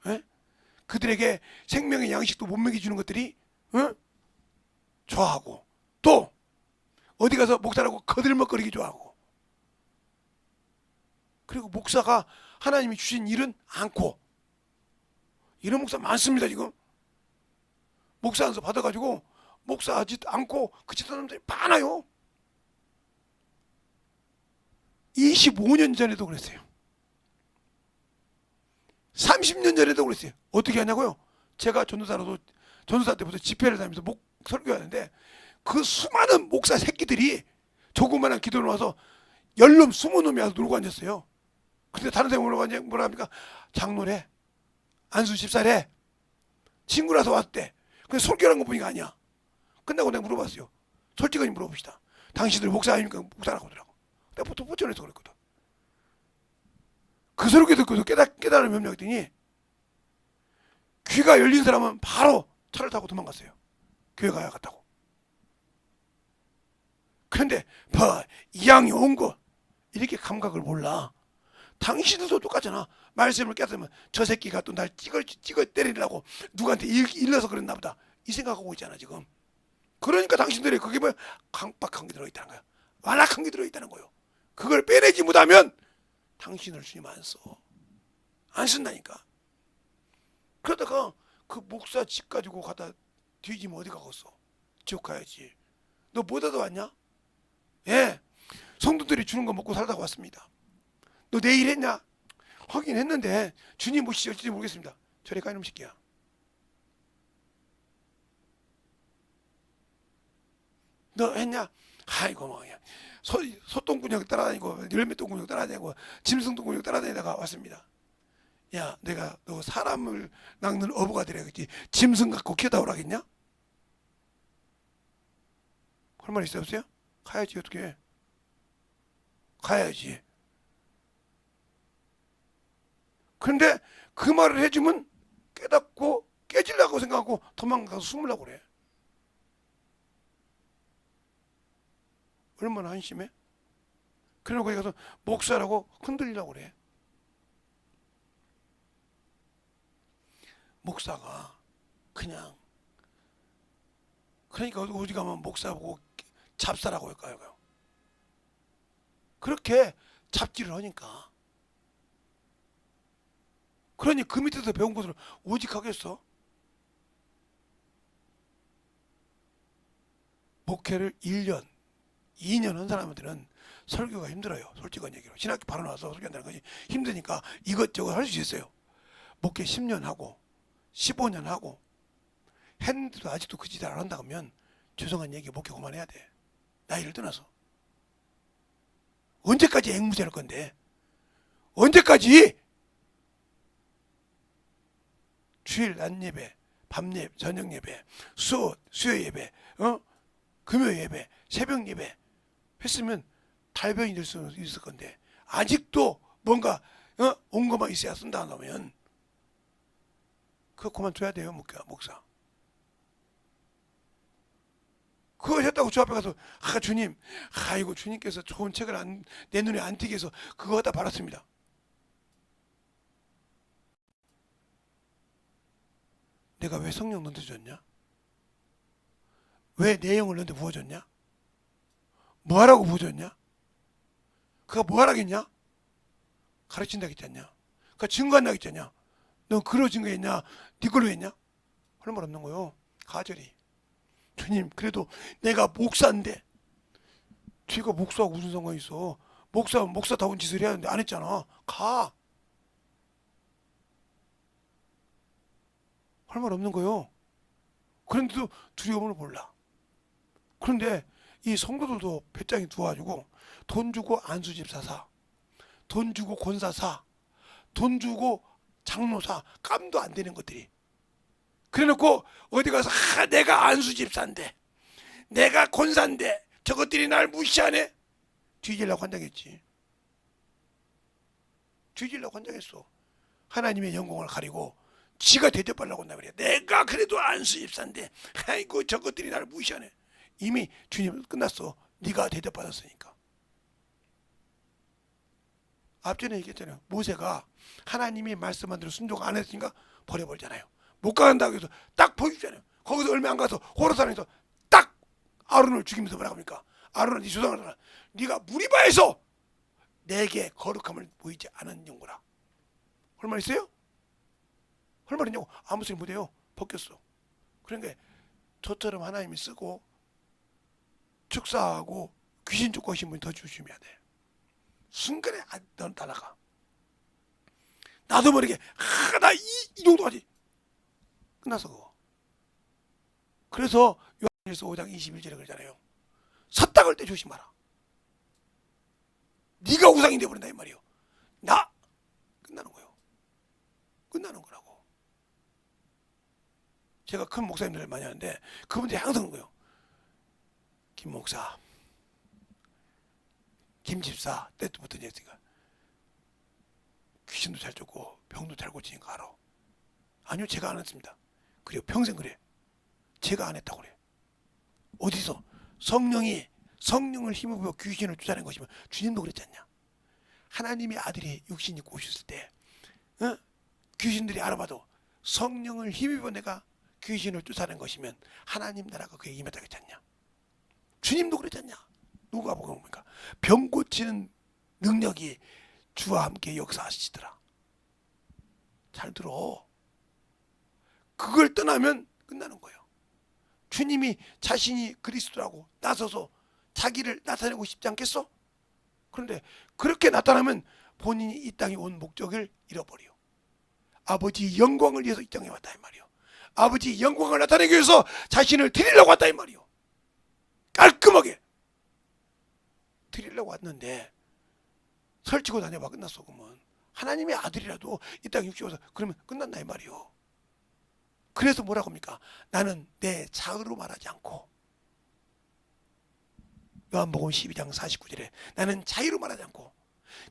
에? 그들에게 생명의 양식도 못 먹여주는 것들이 좋아하고, 또 어디 가서 목사라고 거들먹거리기 좋아하고, 그리고 목사가 하나님이 주신 일은 않고, 이런 목사 많습니다. 지금 목사 안서 받아가지고 목사하지 않고 그치던 사람들이 많아요. 25년 전에도 그랬어요. 30년 전에도 그랬어요. 어떻게 하냐고요? 제가 전도사 때부터 집회를 다니면서 설교하는데 그 수많은 목사 새끼들이 조그만한 기도를 와서 10놈 20놈이 와서 놀고 앉았어요. 근데 다른 사람이 뭐라 합니까? 장로래, 안수 집사래, 친구라서 왔대. 근데 설교하는 거 보니까 아니야. 끝나고 내가 물어봤어요. 솔직하게 물어봅시다. 당신들 목사 아닙니까? 목사라고 하더라고. 내가 보통 포천에서 그랬거든. 그 설교 듣고도 깨달은 명령했더니 귀가 열린 사람은 바로 차를 타고 도망갔어요. 교회 가야겠다고. 그런데 이 양이 온 거 이렇게 감각을 몰라. 당신들도 똑같잖아. 말씀을 깨달으면 저 새끼가 또 날 찍어 때리려고 누구한테 일러서 그랬나 보다. 이 생각하고 있잖아 지금. 그러니까 당신들이 그게 뭐 강박한 게 들어있다는 거야. 완악한 게 들어있다는 거예요. 그걸 빼내지 못하면 당신을 주님 안 써. 안 쓴다니까. 그러다가 그 목사 집 가지고 가다 뒤지면 어디 가겠어? 지옥 가야지. 너 뭐 하다 왔냐? 예, 성도들이 주는 거 먹고 살다가 왔습니다. 너 내일 했냐? 하긴 했는데 주님 모시지 어찌지 모르겠습니다. 저리 가 이놈 새끼야. 너 했냐? 아이고 뭐 그냥 소똥구녕 따라다니고 열매똥구녕 따라다니고 짐승똥구녕 따라다니다가 왔습니다. 야, 내가 너 사람을 낚는 어부가 되려겠지. 짐승 갖고 키우다 오라겠냐? 할 말 있어요 없어요? 가야지. 어떻게 해? 가야지. 그런데 그 말을 해주면 깨닫고 깨지려고 생각하고 도망가서 숨으려고 그래. 얼마나 한심해? 그러고 거기 가서 목사라고 흔들리려고 그래. 목사가 그냥, 그러니까 어디 가면 목사 보고 잡사라고 할까요? 그렇게 잡지를 하니까. 그러니 그 밑에서 배운 것을 오직 하겠어? 목회를 1년 2년 한 사람들은 설교가 힘들어요. 솔직한 얘기로. 신학교 바로 나와서 설교한다는 것이 힘드니까 이것저것 할 수 있어요. 목회 10년 하고 15년 하고 했는데도 아직도 그 짓을 안 한다 그러면 죄송한 얘기, 목회 그만해야 돼. 나이를 떠나서. 언제까지 앵무새할 건데? 언제까지? 주일 낮 예배, 밤 예배, 저녁 예배, 수요 예배, 금요 예배, 새벽 예배 했으면 달변이 될 수 있을 건데 아직도 뭔가 온 것만 있어야 쓴다 하면 그거 그만둬야 돼요. 목사. 그거 했다고 주 앞에 가서 주님, 아이고 주님께서 좋은 책을 내 눈에 안 띄게 해서 그거 갖다 받았습니다. 내가 왜 성령 너한테 줬냐? 왜 내 영을 너한테 부어줬냐? 뭐 하라고 보여줬냐? 그가 뭐 하라겠냐? 가르친다 했잖냐? 그가 증거한다 했잖냐? 너 그로 증거했냐? 네 걸로 했냐? 할 말 없는 거요. 가절이. 주님, 그래도 내가 목사인데. 뒤가 목사하고 무슨 상관이 있어? 목사는 목사다운 짓을 해야 하는데 안 했잖아. 가. 할 말 없는 거요. 그런데도 두려움을 몰라. 그런데 이 성도들도 배짱이 두어가지고 돈 주고 안수집사 사, 돈 주고 권사 사, 돈 주고 장로사, 깜도 안 되는 것들이. 그래놓고 어디 가서 내가 안수집사인데, 내가 권사인데 저것들이 날 무시하네. 뒤질라고 환장했지. 뒤질라고 환장했어. 하나님의 영광을 가리고 지가 대접하려고 한다 그래. 내가 그래도 안수집사인데 아이고 저것들이 나를 무시하네. 이미 주님 끝났어. 네가 대접받았으니까. 앞전에 얘기했잖아요. 모세가 하나님이 말씀한 대로 순종 안 했으니까 버려버리잖아요. 못 간다고 해서 딱 보여주잖아요. 거기서 얼마 안 가서 호르산에서 딱 아론을 죽이면서 뭐라고 합니까? 아론아 네 조상을 하라. 네가 무리바에서 내게 거룩함을 보이지 않은 영구라. 할 말 있어요? 할 말 있냐고. 아무 소리 못해요. 벗겼어. 그러니까 저처럼 하나님이 쓰고 축사하고 귀신 쫓고 하신 분이 더 조심해야 돼. 순간에 넌 따라가. 나도 모르게 나 이 정도까지 끝났어 그거. 그래서 요한일서 5장 21절에 그러잖아요. 섰다 걸 때 조심하라. 네가 우상이 되어버린다 이 말이요. 나 끝나는 거예요. 끝나는 거라고. 제가 큰 목사님들을 많이 하는데 그분들이 항상 그런 거예요. 김 목사, 김 집사 때부터 했으니까 귀신도 잘 쫓고 병도 잘 고치니까 알아. 아니요, 제가 안 했습니다. 그래요, 평생 그래. 제가 안 했다고 그래. 어디서 성령을 힘입어 귀신을 쫓아낸 것이면 주님도 그랬지 않냐? 하나님의 아들이 육신 입고 오셨을 때 귀신들이 알아봐도 성령을 힘입어 내가 귀신을 쫓아낸 것이면 하나님 나라가 그에 임했다고 했지 않냐? 주님도 그랬지 않냐? 누가 보고 봅니까? 병 고치는 능력이 주와 함께 역사하시더라. 잘 들어. 그걸 떠나면 끝나는 거예요. 주님이 자신이 그리스도라고 나서서 자기를 나타내고 싶지 않겠어? 그런데 그렇게 나타나면 본인이 이 땅에 온 목적을 잃어버려. 아버지 영광을 위해서 이 땅에 왔다 이 말이요. 아버지 영광을 나타내기 위해서 자신을 드리려고 왔다 이 말이요. 깔끔하게 드리려고 왔는데 설치고 다녀봐 끝났어. 그러면 하나님의 아들이라도 이 땅에 육신 와서 그러면 끝났나 이 말이요. 그래서 뭐라고 합니까? 나는 내 자의로 말하지 않고, 요한복음 12장 49절에 나는 자의로 말하지 않고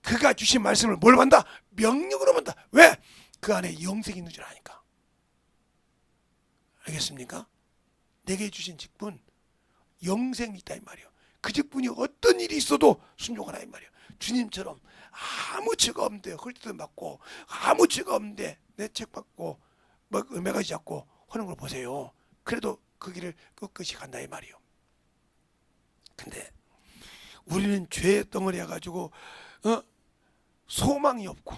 그가 주신 말씀을 뭘 받는다? 명령으로 받는다. 왜? 그 안에 영생이 있는 줄 아니까. 알겠습니까? 내게 주신 직분 영생이 있다 이 말이에요. 그 직분이 어떤 일이 있어도 순종하라 이 말이에요. 주님처럼 아무 죄가 없는데 헐뜯음 받고 아무 죄가 없는데 내 책 받고 매가지 잡고 하는 걸 보세요. 그래도 그 길을 끝끝이 간다 이 말이에요. 근데 우리는 죄의 덩어리 해가지고 소망이 없고,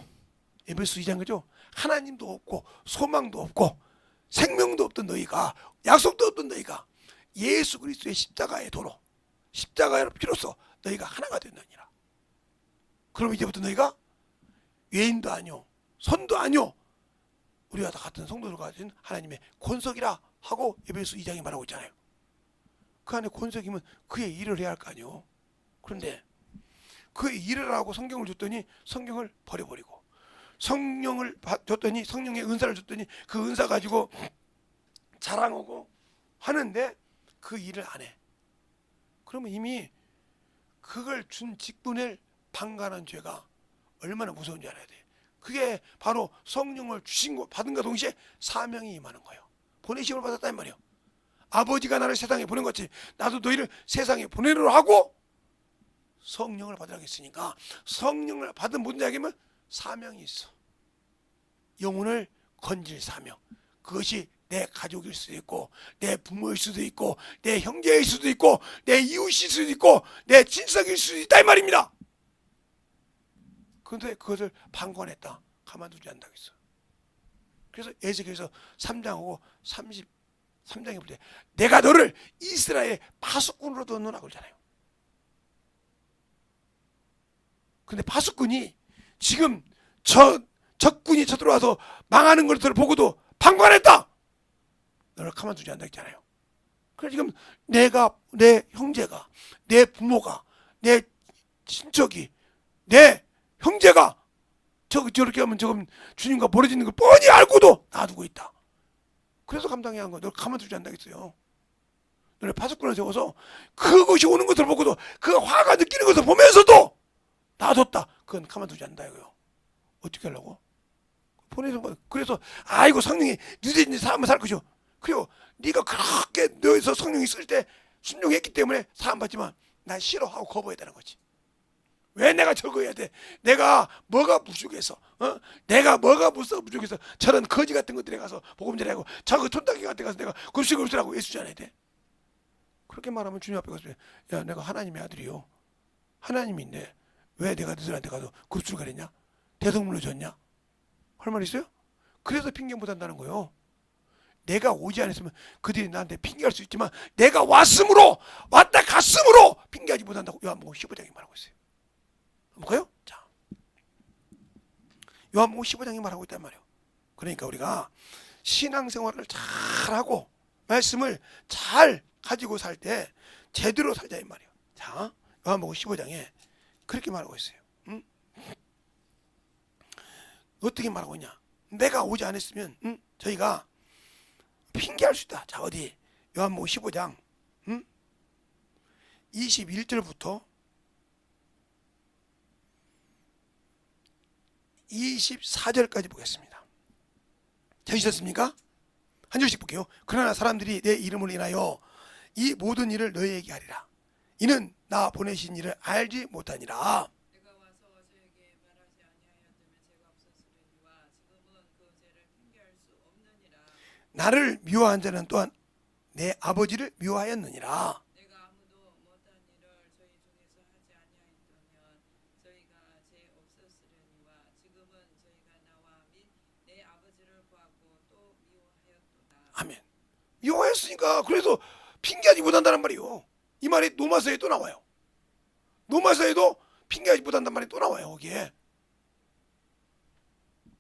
에베소 2장 그죠? 하나님도 없고 소망도 없고 생명도 없던 너희가, 약속도 없던 너희가 예수 그리스도의 십자가의 도로, 십자가의 피로써 너희가 하나가 됐느니라. 그럼 이제부터 너희가 외인도 아니오 선도 아니오 우리와 다 같은 성도들 가진 하나님의 권속이라 하고 에베소 2장이 말하고 있잖아요. 그 안에 권속이면 그의 일을 해야 할 거 아니오. 그런데 그의 일을 하고 성경을 줬더니 성경을 버려버리고, 성령을 줬더니 성령의 은사를 줬더니 그 은사 가지고 자랑하고 하는데 그 일을 안 해. 그러면 이미 그걸 준 직분을 방관한 죄가 얼마나 무서운지 알아야 돼. 그게 바로 성령을 주신 거 받은과 동시에 사명이 임하는 거예요. 보내심을 받았다는 말이에요. 아버지가 나를 세상에 보낸 것 같이 나도 너희를 세상에 보내려 하고 성령을 받으라고 했으니까 성령을 받은 모든 자에게는 사명이 있어. 영혼을 건질 사명. 그것이 내 가족일 수도 있고, 내 부모일 수도 있고, 내 형제일 수도 있고, 내 이웃일 수도 있고, 내 친척일 수도 있다 이 말입니다. 그런데 그것을 방관했다. 가만두지 않는다고 했어. 그래서 에스겔서 3장하고 33장에 볼 때 내가 너를 이스라엘 파수꾼으로 두었노라 그러잖아요. 근데 파수꾼이 지금 적군이 쳐들어와서 망하는 것들을 보고도 방관했다. 너를 가만두지 않는다 했잖아요. 그래서 지금 내가, 내 형제가, 내 부모가, 내 친척이, 내 형제가 저렇게 하면 지금 주님과 벌어지는 걸 뻔히 알고도 놔두고 있다. 그래서 감당해야 한 거야. 널 가만두지 않는다겠어요. 너네 파수꾼을 세워서 그것이 오는 것을 보고도 그 화가 느끼는 것을 보면서도 놔뒀다. 그건 가만두지 않는다 이거요. 어떻게 하려고? 보내서 그래서 아이고 성령이 누대든지 사람을 살 것이오. 그리고 네가 그렇게 너에서 성령이 쓸 때 순종했기 때문에 사람 받지만 난 싫어하고 거부해야 되는 거지. 왜 내가 저거 해야 돼? 내가 뭐가 부족해서, 내가 뭐가 부족해서 저런 거지 같은 것들에 가서 복음 전하고 저거 촌딱이 같은 데 가서 내가 굽시굽시라고 예수 전해야 돼? 그렇게 말하면 주님 앞에 가서 야 내가 하나님의 아들이요. 하나님인데 왜 내가 너희들한테 가서 굽시를 가랬냐? 대성물로 줬냐? 할 말 있어요? 그래서 핑계 못 한다는 거예요. 내가 오지 않았으면 그들이 나한테 핑계할 수 있지만 내가 왔다 갔으므로 핑계하지 못한다고 요한복음 15장에 말하고 있어요. 볼까요? 자, 요한복음 15장에 말하고 있단 말이에요. 그러니까 우리가 신앙생활을 잘하고 말씀을 잘 가지고 살 때 제대로 살자 이 말이에요. 자, 요한복음 15장에 그렇게 말하고 있어요. 어떻게 말하고 있냐? 내가 오지 않았으면 저희가 핑계할 수 있다. 자, 어디? 요한복음 15장 21절부터 24절까지 보겠습니다. 찾으셨습니까? 한 절씩 볼게요. 그러나 사람들이 내 이름을 인하여 이 모든 일을 너희에게 하리라. 이는 나 보내신 일을 알지 못하니라. 내가 와서 저에게 말하지 아니하였다면 죄가 없었으리니와 지금은 그 죄를 핑계할 수 없느니라. 나를 미워한 자는 또한 내 아버지를 미워하였느니라. 내가 아무도 못한 일을 저희 중에서 하지 아니하였다면 저희가 죄 없었으리니와 지금은 저희가 나와 및 내 아버지를 보았고 또 미워하였도다. 아멘. 미워했으니까 그래서 핑계하지 못한다는 말이요. 이 말이 로마서에 또 나와요. 로마서에도 핑계하지 못한다는 말이 또 나와요. 거기에.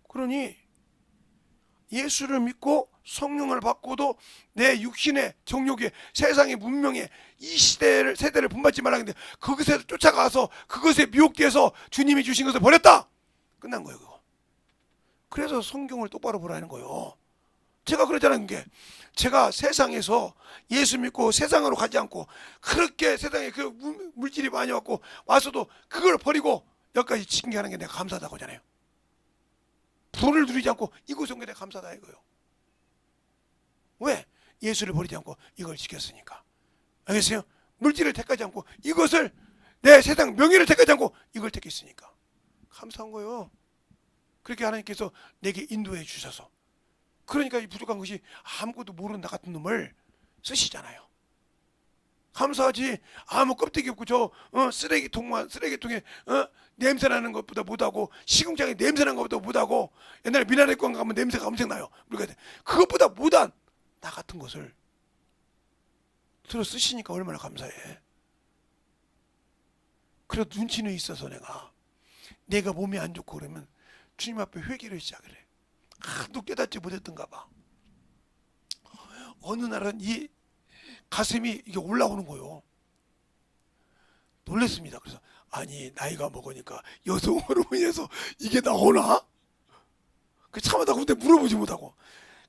그러니 예수를 믿고 성령을 받고도 내 육신의 정욕에 세상의 문명에 이 세대를 본받지 말라는데 그것에 쫓아가서 그것에 미혹돼서 주님이 주신 것을 버렸다. 끝난 거예요. 그거. 그래서 성경을 똑바로 보라는 거예요. 제가 그랬잖아요. 게 제가 세상에서 예수 믿고 세상으로 가지 않고 그렇게 세상에 그 물질이 많이 왔고 와서도 그걸 버리고 여기까지 징계하는 게 내가 감사하다고 하잖아요. 불을 누리지 않고 이곳에 온 게 내가 감사하다 이거예요. 왜? 예수를 버리지 않고 이걸 지켰으니까. 알겠어요? 물질을 택하지 않고 이것을 내 세상 명예를 택하지 않고 이걸 택했으니까 감사한 거예요. 그렇게 하나님께서 내게 인도해 주셔서 그러니까 이 부족한 것이 아무것도 모르는 나 같은 놈을 쓰시잖아요. 감사하지. 아무 껍데기 없고 저 쓰레기통에 냄새나는 것보다 못하고 시궁창에 냄새나는 것보다 못하고 옛날에 미나리권 가면 냄새가 엄청 나요. 우리가 그것보다 못한 나 같은 것을 들어 쓰시니까 얼마나 감사해. 그래도 눈치는 있어서 내가 몸이 안 좋고 그러면 주님 앞에 회개를 시작을 해. 하도 깨닫지 못했던가 봐. 어느 날은 이 가슴이 이게 올라오는 거예요. 놀랐습니다. 그래서 아니 나이가 먹으니까 여성 호르몬에서 이게 나오나? 그 참아다 근데 물어보지 못하고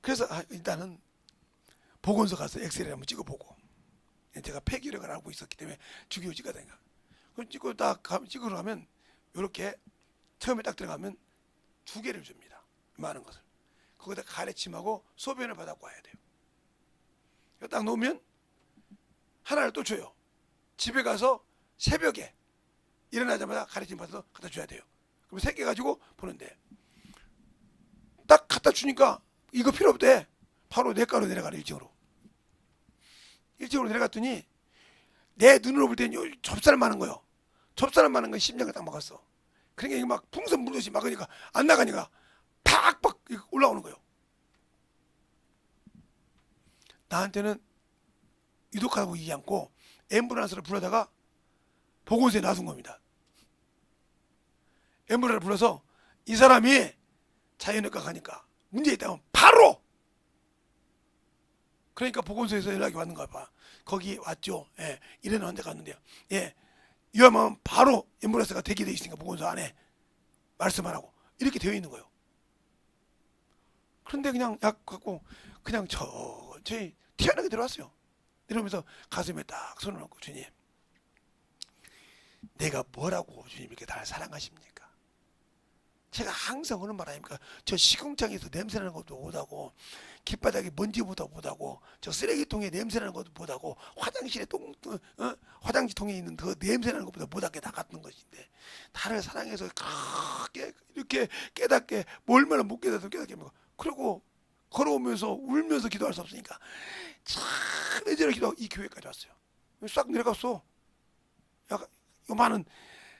그래서 일단은 보건소 가서 엑스레이 한번 찍어보고 제가 폐기력을 알고 있었기 때문에 주기로 찍어다니까. 그럼 찍고 딱 찍으러 가면 이렇게 처음에 딱 들어가면 2개를 줍니다. 많은 것을. 거기다 가래침하고 소변을 받아고 와야 돼요. 딱 놓으면 하나를 또 줘요. 집에 가서 새벽에 일어나자마자 가래침 받아서 갖다 줘야 돼요. 그럼 3개 가지고 보는데 딱 갖다 주니까 이거 필요 없대. 바로 내과로 내려가라. 1층으로. 1층으로 내려갔더니 내 눈으로 볼 때는 접사를 많은 거예요. 접사를 많은 건 심장을 딱 막았어. 그러니까 이게 막 풍선 불듯이 막으니까 안 나가니까 팍팍 올라오는 거예요. 나한테는 유독하다고 얘기 않고 앰뷸런스를 불러다가 보건소에 나선 겁니다. 앰뷸런스를 불러서 이 사람이 자연외과 가니까 문제 있다면 바로, 그러니까 보건소에서 연락이 왔는가 봐. 거기 왔죠. 예, 이런 환자가 왔는데요. 예, 위험하면 바로 앰뷸런스가 대기되어 있으니까 보건소 안에 말씀하라고 이렇게 되어 있는 거예요. 그런데 그냥 약 갖고 그냥 천천히 튀어나게 들어왔어요. 이러면서 가슴에 딱 손을 얹고, 주님, 내가 뭐라고 주님 이렇게 날 사랑하십니까? 제가 항상 오는 말 아닙니까? 저 시궁창에서 냄새나는 것도 못하고, 길바닥에 먼지보다 못하고, 저 쓰레기통에 냄새나는 것도 못하고, 화장실에 화장지통에 있는 그 냄새나는 것보다 못하게 나갔던 것인데, 나를 사랑해서 이렇게 깨닫게, 뭐 얼마나 못 깨닫도 깨닫게 합니까? 그리고 걸어오면서 울면서 기도할 수 없으니까 참 애절하게 기도하고 이 교회까지 왔어요. 싹 내려갔어. 약간 요만한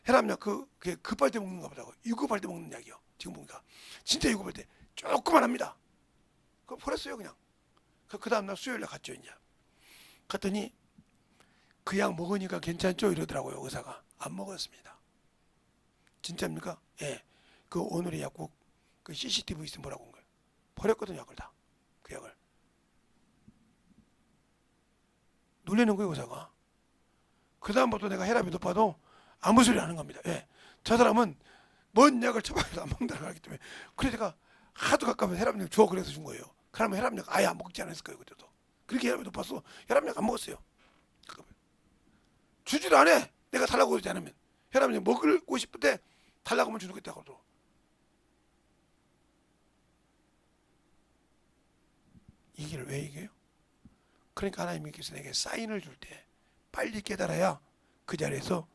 혈압약, 그게 급할 때 먹는가 보다고. 유급할 때 먹는 약이요. 지금 보니까 진짜 유급할 때 조금만 합니다. 그거 버렸어요 그냥. 그 다음날 수요일날 갔죠. 이제 갔더니 그 약 먹으니까 괜찮죠 이러더라고요. 의사가. 안 먹었습니다. 진짜입니까? 예. 그 오늘의 약국 그 CCTV 있으면 뭐라고 한 거예요. 버렸거든요. 약을 다. 그 약을. 놀리는 거예요 의사가. 그 다음부터 내가 혈압이 높아도 아무 소리 안 하는 겁니다. 예. 저 사람은 뭔 약을 처방해서 안 먹는다고 하기 때문에. 그래서 제가 하도 가까우면 혈압약 줘 그래서 준 거예요. 그러면 혈압약 아예 안 먹지 않았을 거예요 그때도. 그렇게 혈압이 높아서 혈압약 안 먹었어요. 주지도 안 해. 내가 달라고 그러지 않으면. 혈압약 먹고 싶을 때 달라고 하면 주겠다고 하더라고. 이 길을 왜 얘기해요? 그러니까 하나님께서 내게 사인을 줄 때 빨리 깨달아야 그 자리에서,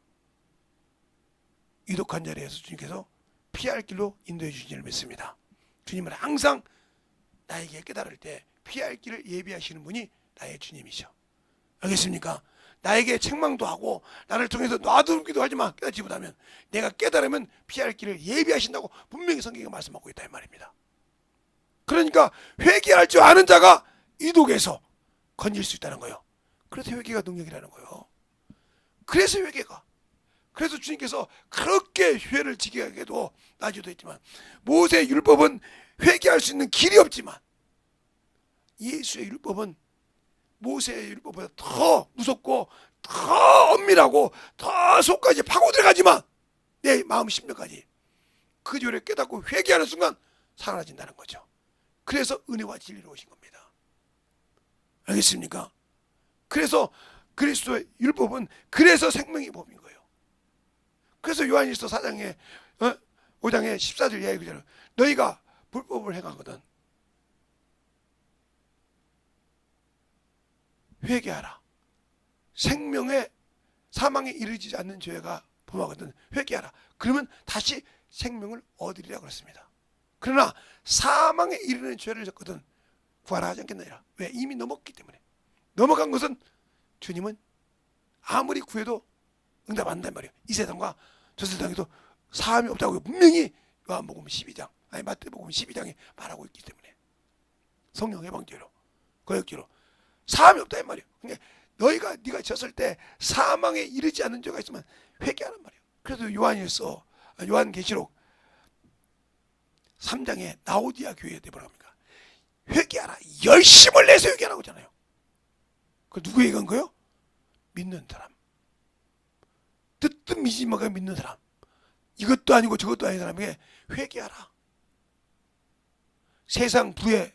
유독한 자리에서 주님께서 피할 길로 인도해 주시기를 믿습니다. 주님은 항상 나에게 깨달을 때 피할 길을 예비하시는 분이 나의 주님이셔. 알겠습니까? 나에게 책망도 하고 나를 통해서 놔두기도 하지만 깨닫지 못하면, 내가 깨달으면 피할 길을 예비하신다고 분명히 성경에 말씀하고 있다 이 말입니다. 그러니까 회개할 줄 아는 자가 유독에서 건질 수 있다는 거예요. 그래서 회개가 능력이라는 거예요. 그래서 회개가. 그래서 주님께서 그렇게 죄를 지게 하게도 나지도 했지만, 모세의 율법은 회개할 수 있는 길이 없지만 예수의 율법은 모세의 율법보다 더 무섭고 더 엄밀하고 더 속까지 파고 들어가지만 내 마음 심령까지 그 죄를 깨닫고 회개하는 순간 사라진다는 거죠. 그래서 은혜와 진리로 오신 겁니다. 알겠습니까? 그래서 그리스도의 율법은 그래서 생명의 법인 거예요. 그래서 요한일서 4장에 5장에 14절 이하에 그잖아요. 너희가 불법을 행하거든 회개하라. 생명의 사망에 이르지 않는 죄가 범하거든 회개하라. 그러면 다시 생명을 얻으리라 그랬습니다. 그러나 사망에 이르는 죄를 졌거든 구하라 하지 않겠느니라. 왜? 이미 넘었기 때문에. 넘어간 것은 주님은 아무리 구해도 응답 안 한단 말이에요. 이 세상과 저 세상에도 사함이 없다고 분명히 요한복음 12장 아니 마태복음 12장에 말하고 있기 때문에, 성령 해방죄로 거역죄로 사함이 없다 이 말이에요. 그러니까 네가 졌을 때 사망에 이르지 않는 죄가 있으면 회개하란 말이에요. 그래서 요한계시록 3장에 나오디아 교회에 뭐라고 합니까? 회개하라. 열심을 내서 회개하라고 하잖아요. 그 누구 얘기한 거예요? 믿는 사람. 듣든 믿지마가 믿는 사람. 이것도 아니고 저것도 아닌 사람에게 회개하라. 세상 부에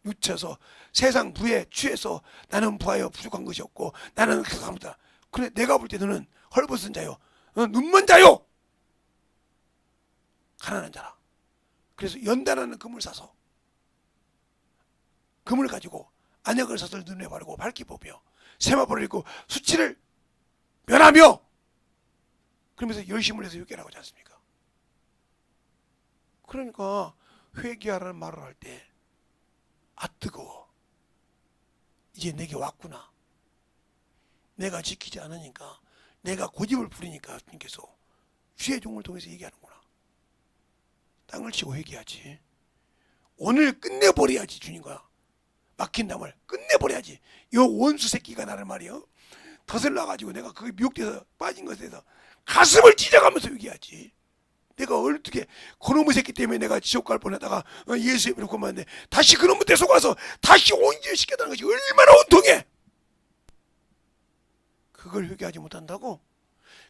묻혀서, 세상 부에 취해서 나는 부하여 부족한 것이 없고 나는 강하다. 그래 내가 볼 때 너는 헐벗은 자요, 눈먼 자요, 가난한 자라. 그래서 연단하는 금을 사서 금을 가지고 안약을 사서 눈에 바르고 밝히 보며 세마포를 입고 수치를 면하며, 그러면서 열심을 해서 회개하라고 하지 않습니까? 그러니까 회개하라는 말을 할 때 아 뜨거워, 이제 내게 왔구나. 내가 지키지 않으니까, 내가 고집을 부리니까 주님께서 주의 종을 통해서 얘기하는구나. 땅을 치고 회개하지. 오늘 끝내버려야지. 주님과 막힌 담을 끝내버려야지. 요 원수 새끼가 나를 말이요, 덫을 놔가지고 내가 그 미혹돼서 빠진 것에 대해서 가슴을 찢어가면서 얘기하지. 내가 어떻게 그놈의 새끼 때문에 내가 지옥 갈 뻔하다가 예수의 이름을 고만데 다시 그놈의 때 속아서 다시 온전히 시켰다는 것이 얼마나 온통해. 그걸 회개하지 못한다고?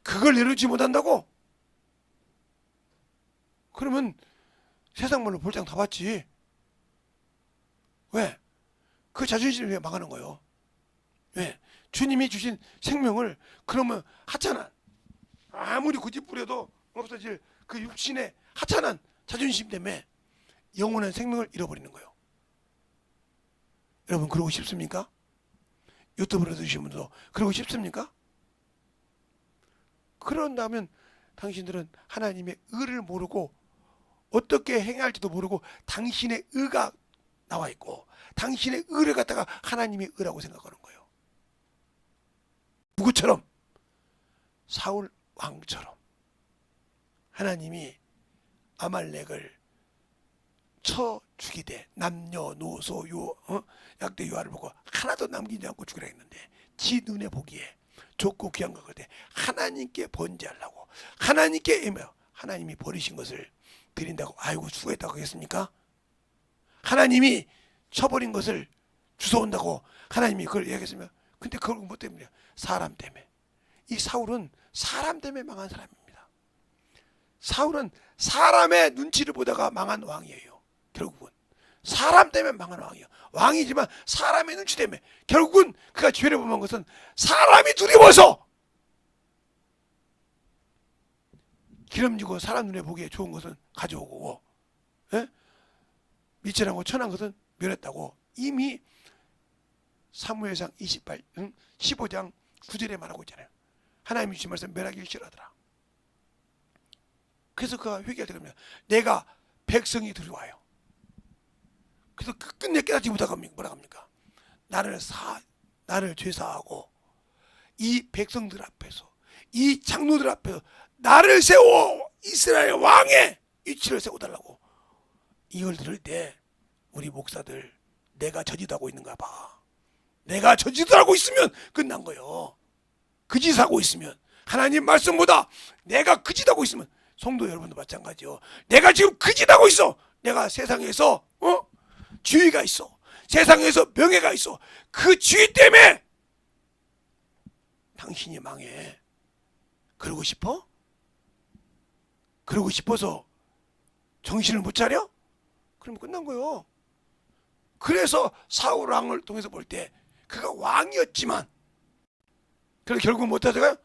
그걸 내려주지 못한다고? 그러면 세상 말로 볼장 다 봤지. 왜? 그 자존심이 왜 망하는 거예요? 왜? 주님이 주신 생명을 그러면 하찮은, 아무리 고집 부려도 없어질 그 육신의 하찮은 자존심 때문에 영원한 생명을 잃어버리는 거예요. 여러분 그러고 싶습니까? 유튜브로 들으시는 분도 그러고 싶습니까? 그런다면 당신들은 하나님의 의를 모르고 어떻게 행할지도 모르고 당신의 의가 나와 있고 당신의 의를 갖다가 하나님의 의라고 생각하는 거예요. 누구처럼? 사울 왕처럼 하나님이 아말렉을 쳐 죽이되 남녀노소 약대 요아를 보고 하나도 남기지 않고 죽이라 했는데 지 눈에 보기에 좋고 귀한 것 같아 하나님께 번제하려고 하나님께 애며 하나님이 버리신 것을 드린다고 아이고 수고했다고 하겠습니까? 하나님이 쳐버린 것을 주워온다고 하나님이 그걸 얘기했으면, 근데 그걸 뭐 때문에? 사람 때문에. 이 사울은 사람 때문에 망한 사람입니다. 사울은 사람의 눈치를 보다가 망한 왕이에요. 결국은 사람 때문에 망한 왕이에요. 왕이지만 사람의 눈치 때문에 결국은 그가 죄를 범한 것은 사람이 두려워서. 기름지고 사람 눈에 보기에 좋은 것은 가져오고, 예? 미천하고 천한 것은 멸했다고 이미 사무엘상 15장 9절에 말하고 있잖아요. 하나님이 주신 말씀 멸하기 싫어하더라. 그래서 그가 회개할 때 그럽니다. 내가 백성이 두려워요. 그래서 끝내 깨닫지 못하고 뭐라 합니까? 나를 죄사하고 이 백성들 앞에서 이 장로들 앞에서 나를 세워 이스라엘 왕의 위치를 세워달라고. 이걸 들을 때 우리 목사들 내가 저지하고 있는가 봐. 내가 저지하고 있으면 끝난 거예요. 그 짓 하고 있으면 하나님 말씀보다 내가 그 짓 하고 있으면 성도 여러분도 마찬가지요. 내가 지금 그 짓 하고 있어. 내가 세상에서 지위가 있어. 세상에서 명예가 있어. 그 지위 때문에 당신이 망해. 그러고 싶어? 그러고 싶어서 정신을 못 차려? 그러면 끝난 거예요. 그래서 사울 왕을 통해서 볼 때 그가 왕이었지만 그래서 결국 못 찾아가요?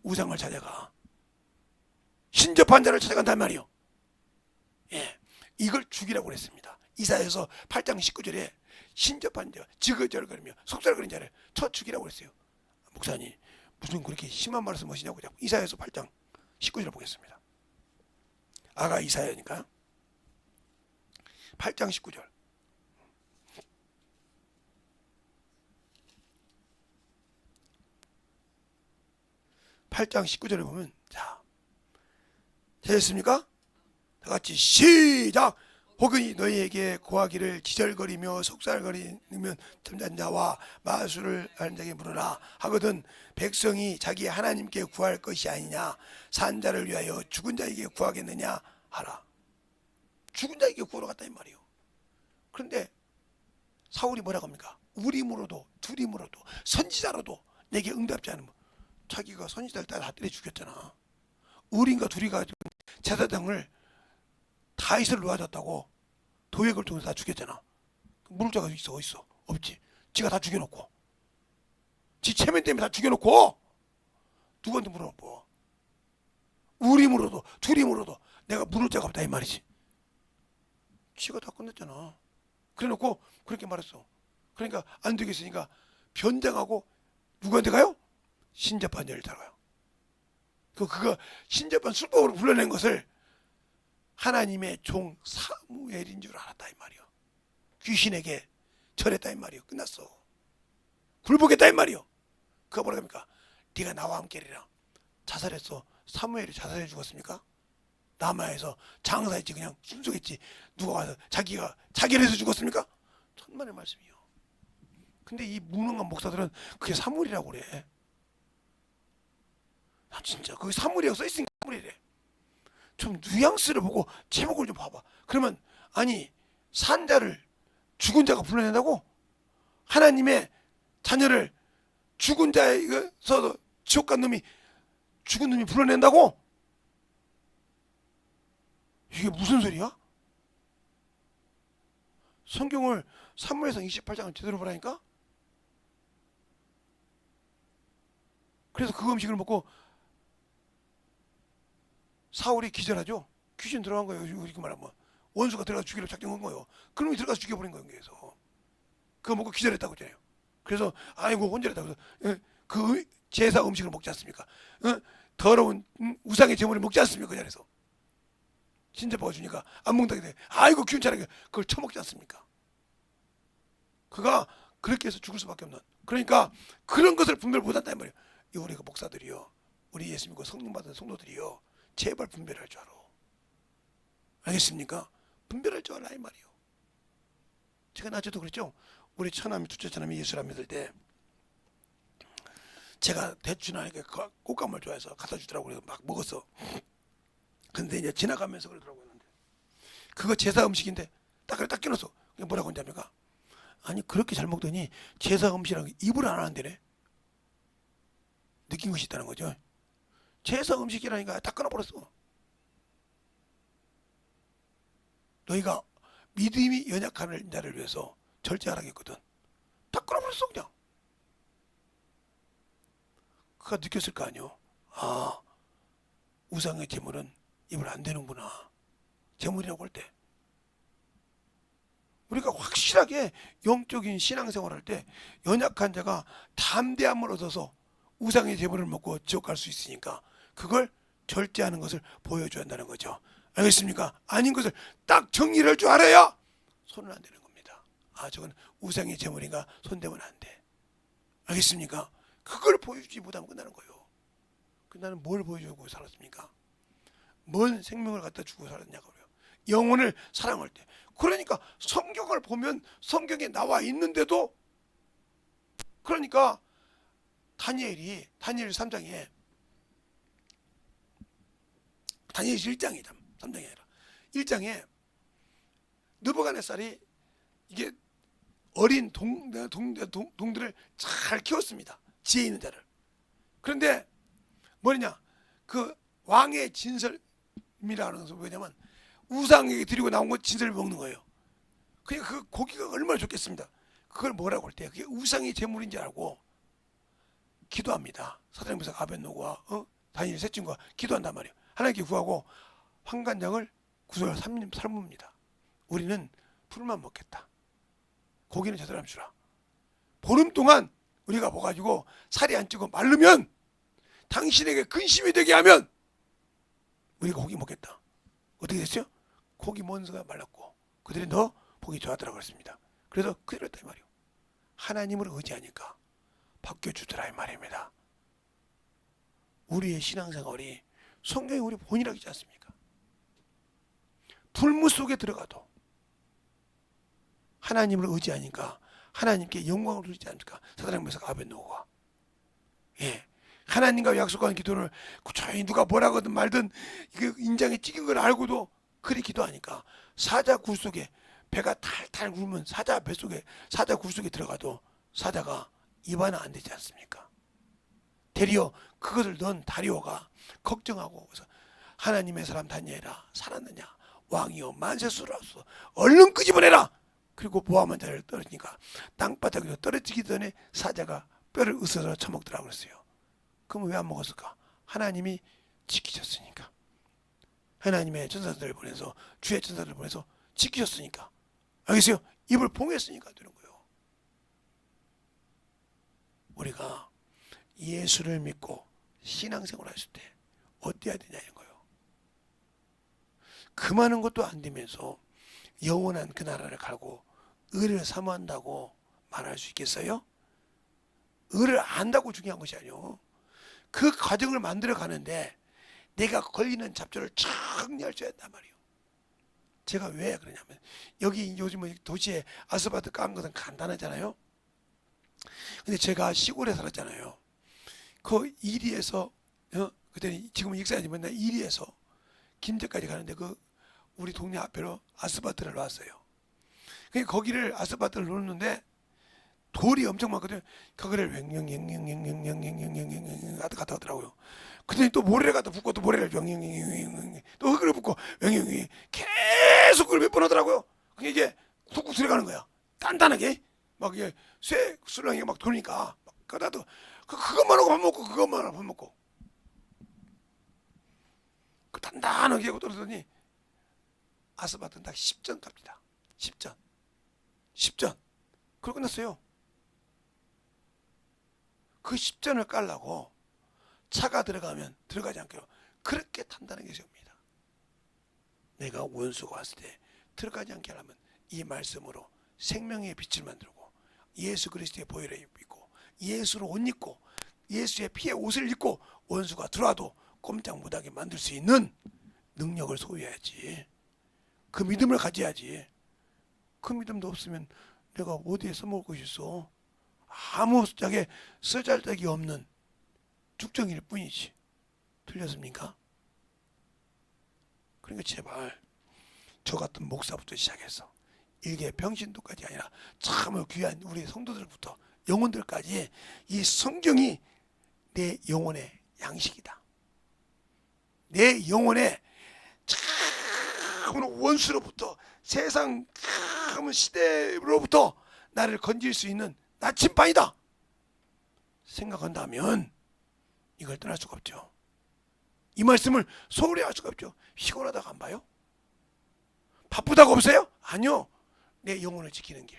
우상을 찾아가. 신접한 자를 찾아간단 말이에요. 예, 이걸 죽이라고 그랬습니다. 이사야서 8장 19절에 신접한 자, 지그저그리며 속살거리는 자를 쳐 죽이라고 그랬어요. 목사님 무슨 그렇게 심한 말씀 하시냐고. 이사야서 8장 19절을 보겠습니다. 아가 이사야니까 8장 19절. (8장 19절에) 보면 자, 되셨습니까? 다 같이 시작. 혹은 너희에게 고하기를 기절거리며 속살거리면 잠잔 자와 마술을 하는 자에게 물으라 하거든 백성이 자기 하나님께 구할 것이 아니냐 산 자를 위하여 죽은 자에게 구하겠느냐 하라. 죽은 자에게 구하러 갔다 이 말이에요. 그런데 사울이 뭐라고 합니까? 우림으로도 두림으로도 선지자로도 내게 응답지 않으면, 자기가 선지자를 다 때려 죽였잖아. 우림과 두리가 제사장을 다윗을 놓아줬다고 도액을 통해서 다 죽였잖아. 물을 자가 있어? 어딨어? 없지. 지가 다 죽여놓고, 지 체면 때문에 다 죽여놓고 누구한테 물어보? 우림으로도 두림으로도 내가 물을 자가 없다 이 말이지. 지가 다 끝냈잖아. 그래놓고 그렇게 말했어. 그러니까 안 되겠으니까 변장하고 누구한테 가요? 신접한 자를 따라가요. 그거 신접한 술법으로 불러낸 것을 하나님의 종 사무엘인 줄 알았다 이 말이요. 귀신에게 절했다 이 말이요. 끝났어. 굴복했다 이 말이요. 그거 뭐라 합니까? 네가 나와 함께리라. 자살했어. 사무엘이 자살해 죽었습니까? 남아에서 장사했지, 그냥 순종했지. 누가 와서 자기가 자기를 해서 죽었습니까? 천만의 말씀이요. 근데 이 무능한 목사들은 그게 사물이라고 그래. 아 진짜 거기 사물이라고 써있으니까 사물이래. 좀 뉘앙스를 보고 제목을 좀 봐봐. 그러면 아니 산자를 죽은 자가 불러낸다고? 하나님의 자녀를 죽은 자에서 지옥 간 놈이 죽은 놈이 불러낸다고? 이게 무슨 소리야? 성경을 사무엘상 28장을 제대로 보라니까? 그래서 그 음식을 먹고 사울이 기절하죠. 귀신 들어간 거예요. 이렇게 말하면 원수가 들어가서 죽이려고 작정한 거예요. 그놈이 들어가서 죽여버린 거예요. 여기에서 그거 먹고 기절했다고 했잖아요. 그래서 아이고 혼절했다고 해서 그 제사 음식을 먹지 않습니까? 더러운 우상의 제물을 먹지 않습니까? 그 자리에서 신제버가 주니까 안 먹는다게 돼. 아이고 귀찮게 그걸 처먹지 않습니까? 그가 그렇게 해서 죽을 수밖에 없는. 그러니까 그런 것을 분별 못한다 이 말이에요. 우리가 목사들이요, 우리 예수 믿고 성령 받은 성도들이요, 제발 분별할 줄 알아. 알겠습니까? 분별할 줄 알아 이 말이요. 제가 낮에도 그랬죠. 우리 처남이 둘째 처남이 예수를 믿을 때 제가 대충 하니까 꽃감을 좋아해서 갖다 주더라고. 그래서 막 먹었어. 근데 이제 지나가면서 그러더라고요. 그거 제사 음식인데 딱 그래 딱 끼웠어. 뭐라고 한답니까? 아니 그렇게 잘 먹더니 제사 음식이라는 게 입을 안 하는데네. 느낀 것이 있다는 거죠. 제사 음식이라니까 딱 끊어버렸어. 너희가 믿음이 연약한 자를 위해서 절제하라겠거든. 딱 끊어버렸어 그냥. 그가 느꼈을 거 아니요. 아 우상의 제물은 입을 안 되는구나. 제물이라고 할 때 우리가 확실하게 영적인 신앙생활 할 때 연약한 자가 담대함을 얻어서 우상의 제물을 먹고 지옥 갈 수 있으니까 그걸 절제하는 것을 보여줘야 한다는 거죠. 알겠습니까? 아닌 것을 딱 정리를 할 줄 알아야 손은 안 되는 겁니다. 아 저건 우상의 제물인가 손대면 안 돼. 알겠습니까? 그걸 보여주지 못하면 끝나는 거예요. 나는 뭘 보여주고 살았습니까? 뭔 생명을 갖다 주고 살았냐고요. 영혼을 사랑할 때. 그러니까 성경을 보면 성경에 나와 있는데도 그러니까 다니엘 3장에 다니엘 1장이다. 3장이 아니라 1장에 느부갓네살이 이게 어린 동들을 잘 키웠습니다. 지혜 있는 자를. 그런데 뭐냐 그 왕의 진설이라는 것은 뭐냐면 우상에게 드리고 나온 것 진설을 먹는 거예요. 그러니까 그 고기가 얼마나 좋겠습니다. 그걸 뭐라고 할 때 그게 우상의 제물인지 알고 기도합니다. 사단행부사 아벤노고와 다니엘 셋 친구가 기도한단 말이에요. 하나님께 구하고 환관장을 구설 삶습니다. 우리는 풀만 먹겠다. 고기는 저 사람 주라. 보름 동안 우리가 먹어가지고 살이 안 찌고 마르면 당신에게 근심이 되게 하면 우리가 고기 먹겠다. 어떻게 됐어요? 고기 먼저가 말랐고 그들이 더 보기 좋아하더라고 그랬습니다. 그래서 그대로 했다 이 말이에요. 하나님을 의지하니까 바뀌어주더라 이 말입니다. 우리의 신앙생활이 성경에 우리 본이라고 있지 않습니까? 불무 속에 들어가도 하나님을 의지하니까 하나님께 영광을 돌리지 않습니까? 사단행부사 아벤노고가 하나님과 약속한 기도를 조용히 누가 뭐라거든 말든 인장에 찍은 걸 알고도 그리 기도하니까 사자 굴 속에 배가 탈탈 굴면 사자 뱃속에 사자 굴 속에 들어가도 사자가 입안은 안 되지 않습니까? 대리어 그것을 넣은 다리오가 걱정하고 그래서 하나님의 사람 다니엘아 살았느냐 왕이여 만세수로서 얼른 끄집어내라. 그리고 모함한 자를 떨어지니까 땅바닥으로 떨어지기 전에 사자가 뼈를 으스러 처먹더라고 그랬어요. 그럼 왜 안 먹었을까? 하나님이 지키셨으니까. 하나님의 천사들을 보내서 주의 천사들을 보내서 지키셨으니까. 알겠어요? 입을 봉했으니까 되는 거예요. 우리가 예수를 믿고 신앙생활 하실 때 어때야 되냐는 거예요. 그 많은 것도 안 되면서 영원한 그 나라를 갈고 의를 사모한다고 말할 수 있겠어요? 의를 안다고 중요한 것이 아니요. 그 과정을 만들어 가는데 내가 걸리는 잡초를 정리할 수 있단 말이에요. 제가 왜 그러냐면 여기 요즘은 도시에 아스팔트 깐 것은 간단하잖아요. 근데 제가 시골에 살았잖아요. 그 이리에서 그때는 지금은 익산이지만 맨날 이리에서 김제까지 가는데 그 우리 동네 앞으로 아스팔트를 놨어요. 그러니까 거기를 아스팔트를 놓는데 돌이 엄청 많거든요. 거기를 왱왱왱왱왱왱왱왱왱왱 갔다 오더라고요. 그랬더니 또 모래를 갖다 붓고 또 모래를 왱왱왱왱 또 흙을 붓고 왱왱왱 계속 그걸 몇 번 하더라고요. 그게 이게 툭툭 들어가는 거야. 단단하게 막 이게 쇠 술랑이가 막 돌니까 그다도 그것만 하고 밥 먹고 그것만 하고 밥 먹고 그 단단하게 하고 떨어졌더니 아스팔트는 딱 10전 갑니다. 10전 10전 그걸 끝났어요. 그 10전을 깔라고 차가 들어가면 들어가지 않게요. 그렇게 단단하게 세웁니다. 내가 원수가 왔을 때 들어가지 않게 하려면 이 말씀으로 생명의 빛을 만들고 예수 그리스도의 보혈을 입고 예수로 옷 입고 예수의 피에 옷을 입고 원수가 들어와도 꼼짝 못하게 만들 수 있는 능력을 소유해야지. 그 믿음을 가져야지. 그 믿음도 없으면 내가 어디에 써먹을 것이 있어. 아무 짝에 쓰잘데기 없는 죽정일 뿐이지. 틀렸습니까? 그러니까 제발 저 같은 목사부터 시작해서 일개 병신도까지 아니라 참으로 귀한 우리 성도들부터 영혼들까지 이 성경이 내 영혼의 양식이다. 내 영혼의 참으로 원수로부터 세상 참 시대로부터 나를 건질 수 있는 나침반이다 생각한다면 이걸 떠날 수가 없죠. 이 말씀을 소홀히 할 수가 없죠. 피곤하다가 안 봐요? 바쁘다고 없어요? 아니요. 내 영혼을 지키는 길,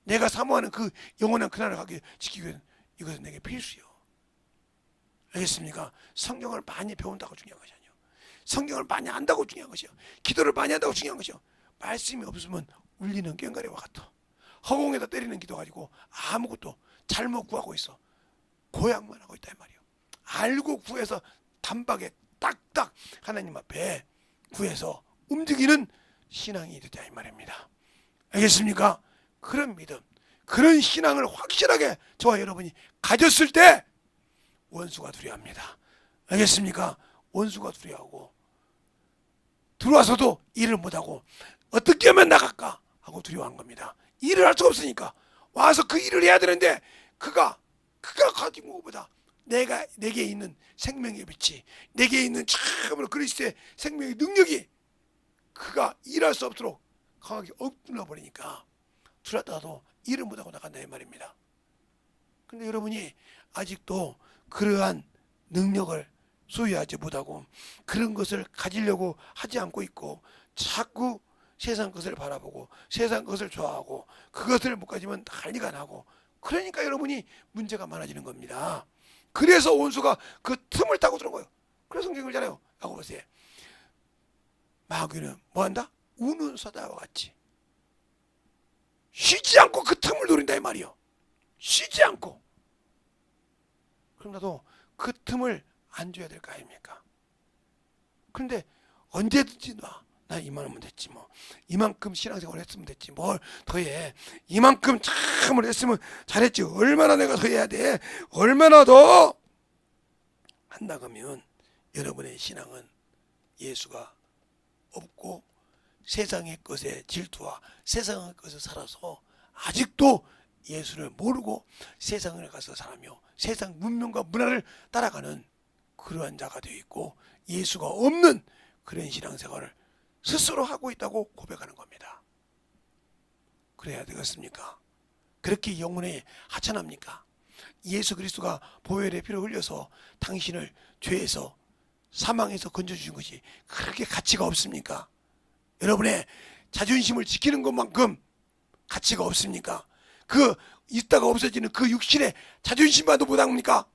내가 사모하는 그 영원한 그날을 가게 지키기 위해서 이것은 내게 필수요. 알겠습니까? 성경을 많이 배운다고 중요한 것이 아니에요. 성경을 많이 안다고 중요한 것이요. 기도를 많이 한다고 중요한 것이요. 말씀이 없으면 울리는 꽹과리와 같아. 허공에다 때리는 기도 가지고 아무것도 잘못 구하고 있어. 고향만 하고 있다 이 말이에요. 알고 구해서 단박에 딱딱 하나님 앞에 구해서 움직이는 신앙이 되자 이 말입니다. 알겠습니까? 그런 믿음, 그런 신앙을 확실하게 저와 여러분이 가졌을 때 원수가 두려워합니다. 알겠습니까? 원수가 두려워하고 들어와서도 일을 못하고 어떻게 하면 나갈까 하고 두려워한 겁니다. 일을 할 수가 없으니까 와서 그 일을 해야 되는데 그가 가진 것보다 내게 있는 생명의 빛이, 내게 있는 참으로 그리스도의 생명의 능력이 그가 일할 수 없도록 강하게 억눌러 버리니까 들었다도 일을 못하고 나간다 이 말입니다. 근데 여러분이 아직도 그러한 능력을 소유하지 못하고 그런 것을 가지려고 하지 않고 있고 자꾸 세상 것을 바라보고 세상 것을 좋아하고 그것을 못 가지면 난리가 나고 그러니까 여러분이 문제가 많아지는 겁니다. 그래서 원수가 그 틈을 타고 들어온 거예요. 그래서 성경을 잖아요. 야고보서에 마귀는 뭐한다? 우는 사자와 같이 쉬지 않고 그 틈을 노린다 이 말이요. 쉬지 않고. 그럼 나도 그 틈을 안 줘야 될 거 아닙니까? 그런데 언제든지 나 이만하면 됐지 뭐. 이만큼 신앙생활 했으면 됐지. 뭘 더해. 이만큼 참을 했으면 잘했지. 얼마나 내가 더 해야 돼. 얼마나 더 한다 그러면 여러분의 신앙은 예수가 없고 세상의 것에 질투와 세상의 것에 살아서 아직도 예수를 모르고 세상을 가서 살아며 세상 문명과 문화를 따라가는 그러한 자가 되어 있고 예수가 없는 그런 신앙생활을 스스로 하고 있다고 고백하는 겁니다. 그래야 되겠습니까? 그렇게 영혼이 하찮합니까? 예수 그리스도가 보혈의 피를 흘려서 당신을 죄에서 사망에서 건져주신 것이 그렇게 가치가 없습니까? 여러분의 자존심을 지키는 것만큼 가치가 없습니까? 그 있다가 없어지는 그 육신의 자존심만도 못합니까?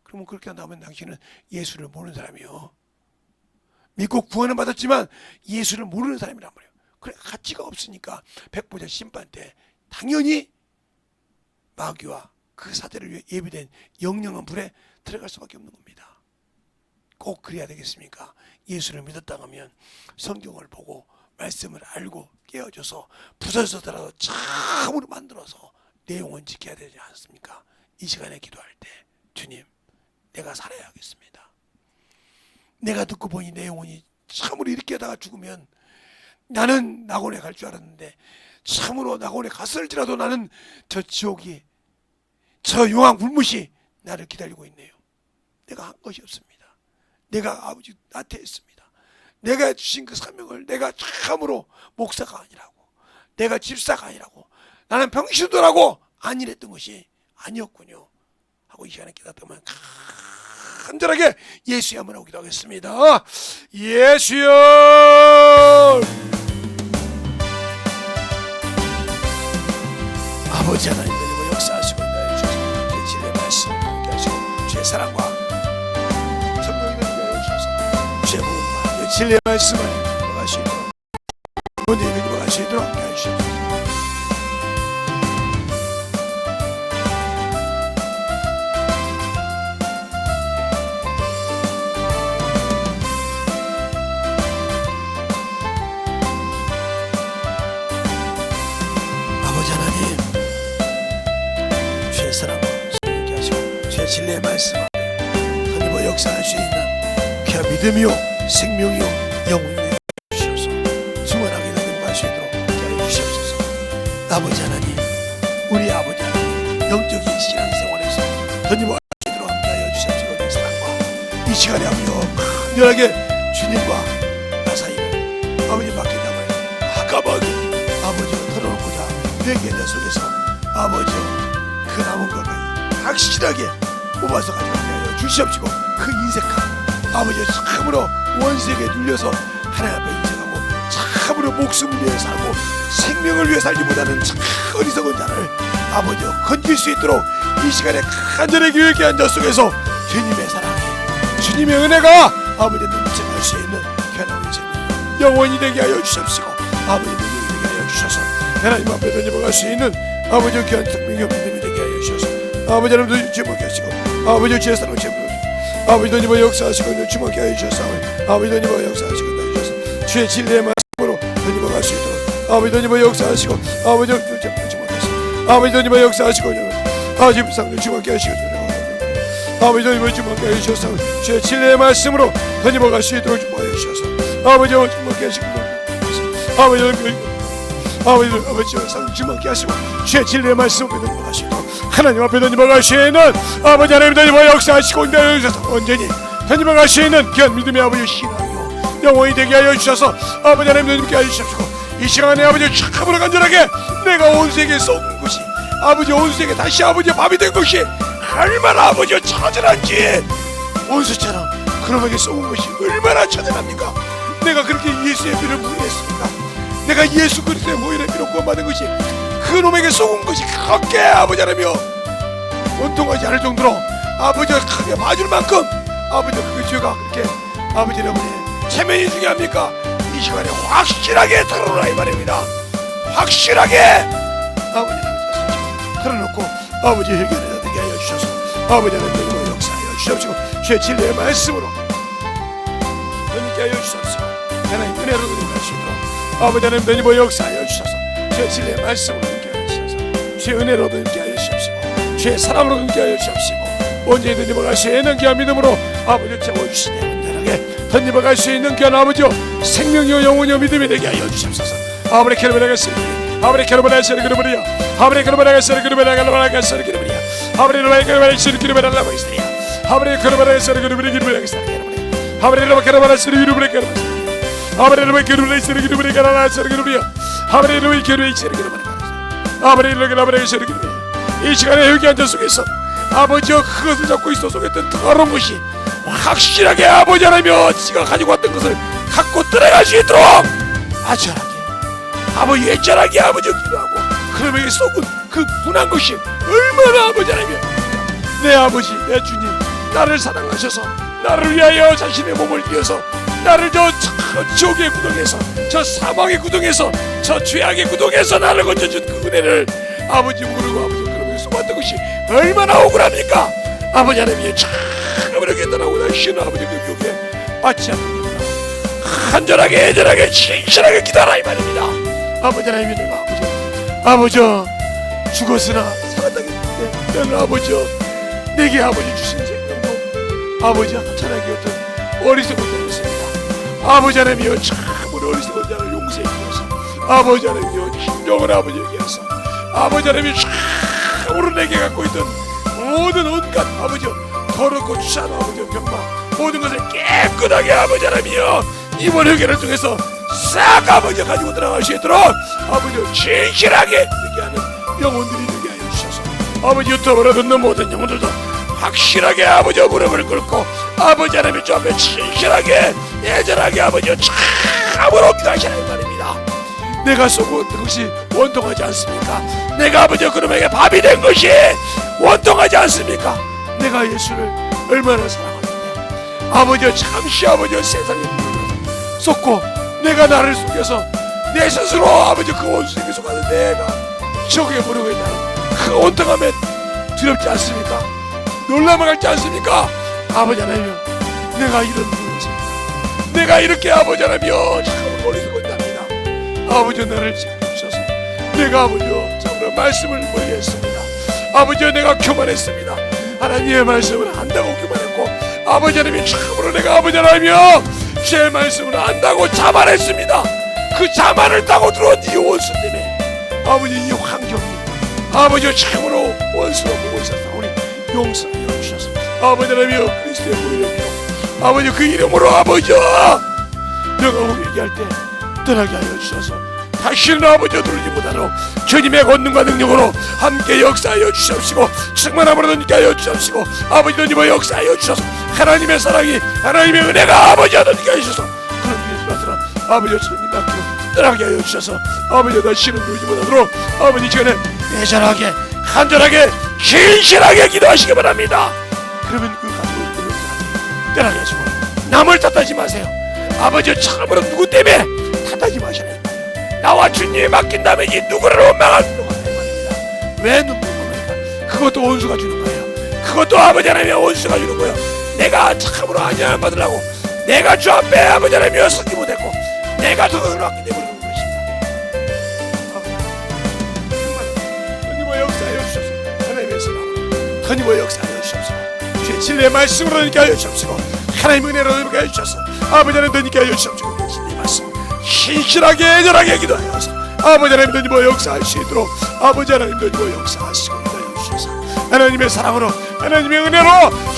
그러면 그렇게 한다면 당신은 예수를 모르는 사람이요. 믿고 구원을 받았지만 예수를 모르는 사람이란 말이에요. 그래 가치가 없으니까 백보자 심판 때 당연히 마귀와 그 사태를 위해 예비된 영영한 불에 들어갈 수밖에 없는 겁니다. 꼭 그래야 되겠습니까? 예수를 믿었다 하면 성경을 보고 말씀을 알고 깨어져서 부서져서라도 참으로 만들어서 내용은 지켜야 되지 않습니까? 이 시간에 기도할 때 주님, 내가 살아야 하겠습니다. 내가 듣고 보니 내 영혼이 참으로 이렇게 하다가 죽으면 나는 낙원에 갈 줄 알았는데 참으로 낙원에 갔을지라도 나는 저 지옥이, 저 용왕 불못이 나를 기다리고 있네요. 내가 한 것이 없습니다. 내가 아버지 나태했습니다. 내가 주신 그 사명을 내가 참으로 목사가 아니라고, 내가 집사가 아니라고, 나는 병신도라고 안 일했던 것이 아니었군요 하고 이 시간에 깨닫다면 간절하게 예수여 한번 하고 기도하겠습니다. 예수여, 아버지 하나님, 내 역사하시고 나의 진리의 말씀 함께 하시고 주의 사랑과 성령의 능력을 주셔서 주의 복음과 진리의 말씀 안에 들어가시도록, 본인이 들어가시도록 함께 해주셔서 사랑과 성령께 하시고 주의 진리의 말씀 앞에 하나님의 역사할 수 있는 귀한 믿음이요 생명이요 영혼이 되어 주시옵소서. 충만하게 나는 수 있도록 하여 주시옵소서. 아버지 하나님, 우리 아버지 하나님, 영적인 신앙생활에서 하나님과 함께하도록 함께하여 주시옵소서. 내 사랑과 이 시간에 아버지와 간절하게 주님과 나 사이를 아버지 맡긴다면 가까하게 아버지와 털어놓고자 내게 내 속에서 아버지와 그 남은 것을 확실하게 뽑아서 가져가게 하여 주시옵시고, 그 인색함 아버지 참으로 원색에 눌려서 하나님 앞에 인색하고 참으로 목숨을 위해 살고 생명을 위해 살기보다는 참 어리석은 자를 아버지 건질 수 있도록 이 시간에 간절히 교회의 앉아 속에서 주님의 사랑이, 주님의 은혜가 아버지 넘쳐날 수 있는 귀한 생명 영원히 되게 하여 주시옵시고, 아버지 능력이 되게 하여 주셔서 하나님 앞에 던져갈 수 있는 아버지 귀한 생명의 믿음이 되게 하여 주셔서 아버지 하나님도 주목해 하시고 아버지 주의 사랑을 주시고 아버지 하나님의 역사하시고 주목해 하여 주셔서 아버지 하나님의 역사하시고 주셔서 주의 진리의 말씀으로 던져갈 수 있도록 아버지 하나님의 역사하시고 아버지 하나님의 주목해 하시고 아버지 하나님의 역사하시고 아버지 상을 주목해 하시고 아버지 하나님의 주목해 하여 주셔서 주의 진리의 말씀으로 던져갈 수 있도록 주목해 주셔서 아버지 하나님의 주목해 하시고 아버지 하나님의 아버지와 상 주먹게 하시고 주의 진리의 말씀을 넘어가시고 하나님 앞에 던져갈 수 있는 아버지 하나님 던져봐 역사하시고 인도하셔서 온전히 던져갈 수 있는 귀한 믿음의 아버지 신앙이요 영원히 되게 하여 주셔서 아버지 하나님 던져게 하여 주시옵시고, 이 시간에 아버지 참으로 간절하게 내가 온 세계에 썩은 것이 아버지 온 세계 다시 아버지 밥이 된 것이 얼마나 아버지 처절한지 원수처럼 그놈에게 썩은 것이 얼마나 처절합니까? 내가 그렇게 예수의 피를 부인했습니까? 내가 예수 그리스도의 보혈의 피로 구원받은 것이 그놈에게 쏘은 것이 크게 아버지 하나며 원통하지 않을 정도로 아버지가 크게 봐줄 만큼 아버지 그 죄가 그렇게 아버지 여러분의 체면이 중요합니까? 이 시간에 확실하게 털어놓으라 이 말입니다. 확실하게 아버지 하나님 털어놓고 아버지 해결해야 되게 하여 주셔서 아버지 하나님 역사하여 주시옵시고 주의 진리의 말씀으로 하여 주옵시고 하나님 은혜로 은혜할 수 있도록 아버지 하나님 던지고 역사하여 주셔서 주의 진리의 말씀으로 함께하여 주셔서 주의 은혜로도 함께하여 주시옵시고 주의 사랑으로 함께하여 주시옵시고 언제든지 던져갈 수 있는 귀한 믿음으로 아버지 채워주시되 온전하게 던져갈 수 있는 귀한 아버지여 생명이요 영혼이요 믿음이 되게 하여 주시옵소서. 아브레 캐르베라가스리 아브레 캐르베라가스리 그르브리야 아브레 캐르베라가스리 그르베라가스리 그르브리야 아브레 캐르베라가스리 그르베라가스리 아브레 캐르베라가스리 그르베라가스리 아브레 캐르베라가스리 그르베라가스리 아브레르베 게르레이스르 기르베 가라나스르 기르비야 아브레르베 게르레이스르 기르베 아브레르베 가라베레이스르 기르베 이 시간에 여기 앉아 속에서 아버지와 그것을 잡고 있어 속였던 더러운 것이 확실하게 아버지 하나며 지가 가지고 왔던 것을 갖고 들어갈 수 있도록 안전하게 아버지 애절하게 아버지 기도하고 그놈에게 썩은 그 분한 것이 얼마나 아버지 하나며 내 아버지 내 주님 나를 사랑하셔서 나를 위하여 자신의 몸을 위해서 나를 저 지옥의 구덩에서 저 사망의 구덩에서 저 죄악의 구덩에서 나를 건져준 그 은혜를 아버지 모르고 아버지 그러면서 고통받던 것이 얼마나 억울합니까? 아버지 하나님이 참으로 깨달아고 다시는 아버지 그 유혹에 빠지지 않습니다. 간절하게 애절하게 진실하게 기도하라 이 말입니다. 아버지 하나님이 내가 아버지 죽었으나 살았다겠는데 나는 아버지 내게 아버지 주신 생명도 아버지 하찮게 어떤 어리석은 자였습니다. 아버지 하나님이여 참으로 어리석은 자를 용서해 주셔서 아버지 하나님이여 힘정을 아버지에게 하소. 아버지 하나님이 참으로 내게 갖고 있던 모든 온갖 아버지 더럽고 추한 아버지 병마 모든 것을 깨끗하게 아버지 하나님이여 이번 회개를 통해서 싹 아버지 가지고 들어갈 수 있도록 아버지 진실하게 얘기하는 영혼들이 되게 하여 주셔서 아버지 유튜브로 듣는 모든 영혼들도 확실하게 아버지 무릎을 꿇고 아버지 하나님 주 앞에 진실하게 애절하게 아버지 참으로 기도하시라 이 말입니다. 내가 쏘고 것이 원통하지 않습니까? 내가 아버지 그놈에게 밥이 된 것이 원통하지 않습니까? 내가 예수를 얼마나 사랑하는데 아버지 잠시 아버지 세상에 속고 내가 나를 속여서 내 스스로 아버지 그 원수에게 속하는 내가 지옥에 보내고 있다는 그 원통함에 두렵지 않습니까? 놀라만 갈지 않습니까? 아버지 하나님이여 내가 이런 분이십니다. 내가 이렇게 아버지 하나님이여 참 어리석은 자입니다. 아버지 나를 지켜주셔서 내가 아버지여 참으로 말씀을 멀리했습니다. 아버지여 내가 교만했습니다. 하나님의 말씀을 안다고 교만했고 아버지 하나님이 참으로 내가 아버지 하나님이여 제 말씀을 안다고 자만했습니다. 그 자만을 따고 들어온 이 원수 때문에 아버지 이 환경이 아버지여 참으로 원수로 보고 있었사오니 용서하여 주셔서 아버지 하나님이여 그리스도의 보혈로 아버지 그 이름으로 아버지여 내가 얘기할 때 떠나게 하여 주셔서 다시는 아버지여 누르지 못하도록 주님의 권능과 능력으로 함께 역사하여 주시옵시고 충만함으로 넘게 하여 주시옵시고 아버지 주님의 역사하여 주셔서 하나님의 사랑이 하나님의 은혜가 아버지여 넘게 하여 주셔서 그런 일이 들어서 아버지여 주님 앞으로 떠나게 하여 주셔서 아버지여 다시는 누르지 못하도록 아버지 시간에 애절하게 간절하게 진실하게 기도하시기 바랍니다. 그러면 그 가지고 있는 사람이 떠나게 하시고 남을 탓하지 마세요. 아버지 참으로 누구 때문에 탓하지 마시라. 나와 주님이 맡긴다면 이 누구를 원망할 수가 없다 이 말입니다. 왜 눈물 보니까 그것도 원수가 주는 거예요. 그것도 아버지 하나님의 원수가 주는 거예요. 내가 참으로 안녕 받으려고 내가 주 앞에 아버지 하나님이여 서지 못했고 내가 더 의롭게 되버리는 것입니다. 주님의 역사하여 주셔서 하나님의 사랑으로 주님의 역사하여 주셔서 주의 진리의 말씀으로 넘게 하여 주옵시고 하나님의 은혜로 넘게 하여 주셔서 아버지 하나님 넘게 하여 주옵시고 진리의 말씀 신실하게 애절하게 기도하여서 아버지 하나님 주님의 역사할 수 있도록 아버지 하나님 주님의 역사하시고 기도하여 주셔서 하나님의 사랑으로 하나님의 은혜로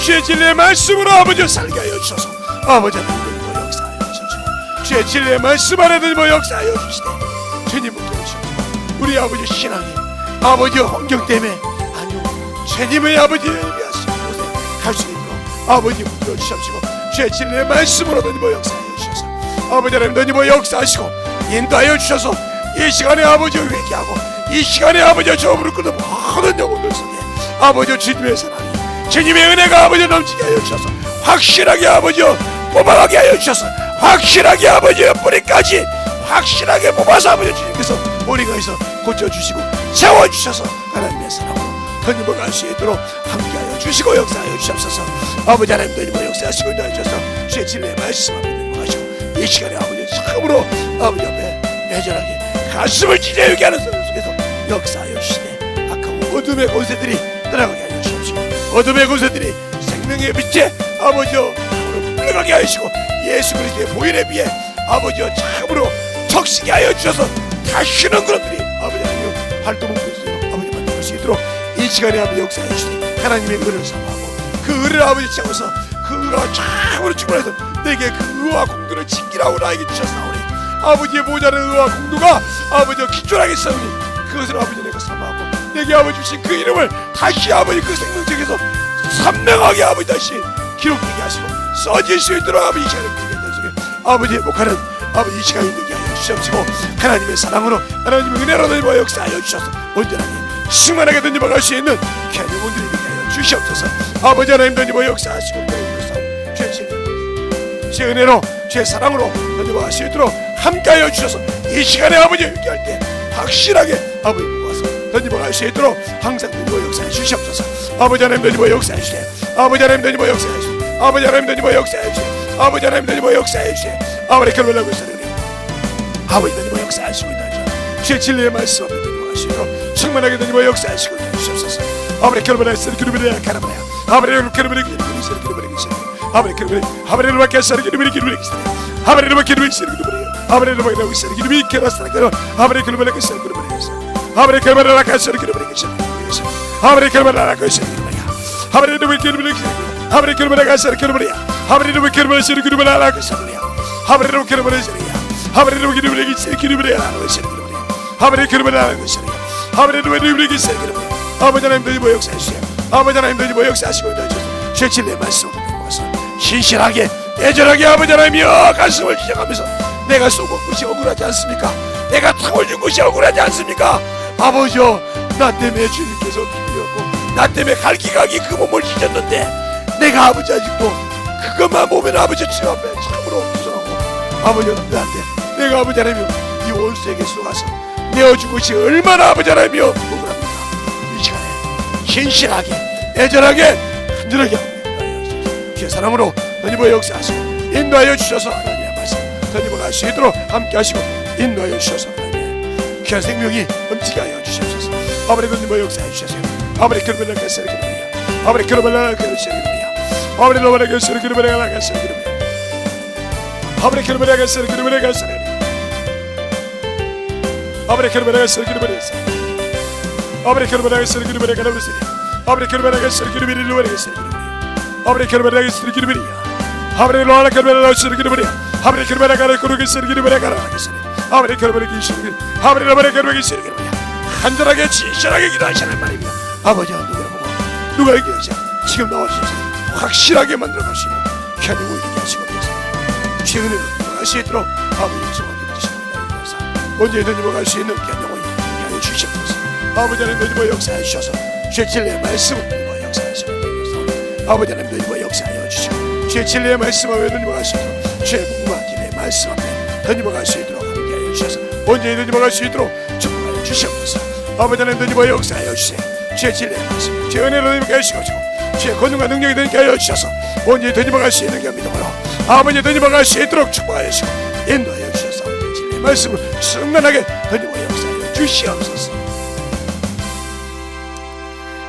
주의 진리의 말씀으로 아버지 살게 하여 주셔서 아버지 하나님 주님의 역사하여 주시고 주의 진리의 말씀 안에 주님의 역사하여 주시되 주님 붙들어 주시고 우리 아버지 신앙이 아버지 환경 때문에 아니요 주님의 아버지의 위하신 곳에 갈 수 있도록 아버지 붙들어 주시옵시고 주의 진리의 말씀으로 주님의 역사하여 주셔서 아버지 하나님 주님의 역사하시고 인도하여 주셔서 이 시간에 아버지와 회개하고 이 시간에 아버지와 저물을 끊는 모든 영혼들 속에 아버지 주님의 사랑이 주님의 은혜가 아버지 넘치게 하여 주셔서 확실하게 아버지와 뽑아가게 하여 주셔서 확실하게 아버지와 뿌리까지 확실하게 뽑아서 아버지 주님께서 머리가에서 고쳐주시고 세워주셔서 하나님의 사랑으로 더 갈 수 있도록 함께하여 주시고 역사하여 주옵소서. 아버지 하나님 더 역사하시고 인도하여 주셔서 주의 진리의 말씀 앞에 하시고 이 시간에 아버지 참으로 아버지 앞에 애절하게 가슴을 찢어지게 하는 소리 속에서 역사하여 주시되 악하고 어둠의 권세들이 떠나가게 하여 주옵시고 어둠의 권세들이 생명의 빛에 아버지여 물러가게 하시고 예수 그리스도의 보혈에 비해 아버지여 참으로 적시게 하여 주셔서 다시는 그런들이 아버지 하나님 활동을 보여주도록 아버지 만들 수 있도록 이 시간에 아버지 역사해 주시되 하나님의 의를 삼하고 그 의를 아버지 채워서 그 의가 참으로 충만해서 내게 그 의와 공도를 지키라고 나에게 주셨사오니 아버지의 모자른 의와 공도가 아버지와 기존하게 싸우니 그것을 아버지 내가 삼하고 내게 아버지 주신 그 이름을 다시 아버지 그 생명책에서 선명하게 아버지 다시 기록되게 하시고 써질 수 있도록 아버지 이 시간에 속에 아버지 행복하는 아버지 이 시간이 되게 하여 주시옵시고 하나님의 사랑으로 하나님의 은혜로 널리 역사하여 주셔서 온전하게 충만하게 던져 갈 수 있는 귀한 영혼들이 되게 하여 주시옵소서. 아버지 하나님 던져 역사하시고 주의 진리 주의 은혜로 주의 사랑으로 던져 갈 수 있도록 함께하여 주셔서 이 시간에 아버지 얘기할 때 확실하게 아버지 모아서 던져갈 수 있도록 항상 던지고 역사해 주시옵소서. 아버지 하나님 던지고 역사해 주세요. 아버지 하나님 던지고 역사해 주세요. 아버지 하나님 던지고 역사해 주세요. 아버지 하나님 던지고 역사해 주세요. 아버지 결혼하고 있어요. 아버지 던지고 역사하시고 있다. 주의 진리의 말씀 앞에 던지고 갈 수 있도록 충만하게 던지고 역사하시고 있다 주옵소서. 아버지 결혼을 했으니 기름을 가라봐야 아버지 결혼을 기름을 아버지 기름을 아버지를 맡겼으니 기름을 아버지를 맡겼으니 기름을 아버지를 맡겼으니 기름이 깨었으니 아버지 결혼을 했으니 기름을 아버지 결혼을 맡겼으니 기름을 아버지 결혼을 맡겼으니 기름을 아버지 결혼을 아버지 결혼을 갔으니 기름을 아버지 결혼을 했으니 기름을 알아갔으니 아버지 결혼을 했으니 아버지 기름을 했으니 기름을 알아갔으니 아버지 결혼을 알아갔으니 아버지 기름을 했으니 기름을 아버지 하나님 던지고 역사하시오. 아버지 하나님 던지고 역사하시고 있다. 주의 진리의 말씀을 듣고 신실하게 애절하게 아버지 하나님이여 가슴을 지적하면서 내가 쏘고 것이 억울하지 않습니까? 내가 탕을 준 것이 억울하지 않습니까? 아버지여 나 때문에 주님께서 비비었고 나 때문에 갈기갈기 그 몸을 찢었는데 내가 아버지 아직도 그것만 보면 아버지 주 앞에 참으로 무서워하고 아버지여 나한테 내가 아버지 하나님이여 이 원수에게 쏘아서 내어준 것이 얼마나 아버지 하나님이여 억울합니까? 이 시간에 신실하게 애절하게 간절하게 주의 사랑으로 던지고 역사하시고 인도하여 주셔서 하나님의 말씀 던지고 갈 수 있도록 함께 하시고 인도하여 주셔서 하나님의 귀한 생명이 넘치게 하여 주시옵소서. 아버지 던지고 역사해 주셔서 아버지 그러면 나가서 그러면 아버지 그러면 나가서 그러면 아버지 그러면 나가서 그러면 나가서 그러면 아버지 그러면 나가서 그러면 나가서 아버지 그러면 나가서 그러면 나가서 아버지 그러면 나가서 그러면 나가서 아버지 그러면 나가서 그러면 나가서 아버지 그러면 나가서 그러면 아버지 로아라 그러면 나가서 그러면 아버지 그러면 나가서 그러면 나가서 아버지 그러면 나가서 아버지 로아라 그러면 나가서 간절하게 진실하게 기도하시는 말입니다. 아버지 누구를 보고 누가 얘기하자 지금 나와주셔서 확실하게 만들어갈 수 있는 귀한 영광 이루게 하시고 계셔서 주의 은혜로 나갈 수 있도록 아버지 소원을 주시고 언제든지 나갈 수 있는 귀한 영광 이루게 하여 주시옵소서. 아버지 하나님 너희와 역사해 주셔서 주의 진리의 말씀을 너희와 역사하시고 아버지 하나님 너희와 역사하여 주시고 주의 진리의 말씀을 너희와 갈 수 있도록 주의 공부와 진리의 말씀 앞에 너희와 갈 수 있도록 함께하여 주셔서 언제든지 나갈 수 있도록 축복하여 주시옵소서. 아버지 하나님 너희와 역사하여 주세요. 주의 진리의 말씀 주의 은혜로 너희와 하시고 주의 권능과 능력이 너희께 하여 주셔서 언제든지 나갈 수 있는 믿음으로 아버지 너희와 갈 수 있도록 축복하여 주시고 인도하여 주셔서 진리의 말씀을 성만하게 너희와 역사하여 주시옵소서.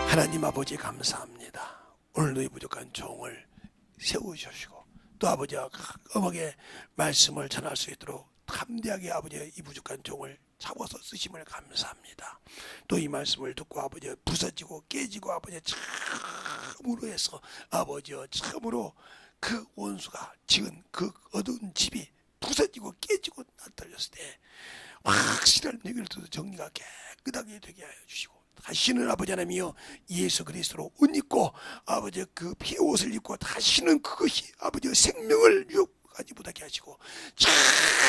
하나님 아버지 감사합니다. 오늘 너희 부족한 종을 세우셔시고 또 아버지와 엄하게 말씀을 전할 수 있도록 담대하게 아버지의 이 부족한 종을 잡아서 쓰심을 감사합니다. 또 이 말씀을 듣고 아버지 부서지고 깨지고 아버지 참으로 해서 아버지여 참으로 그 원수가 지은 그 어두운 집이 부서지고 깨지고 나타났을 때 확실한 얘기를 정리가 깨끗하게 되게 하여 주시고 다시는 아버지 하나님이여 예수 그리스도로 옷 입고 아버지 그 피의 옷을 입고 다시는 그것이 아버지 생명을 유혹하지 못하게 하시고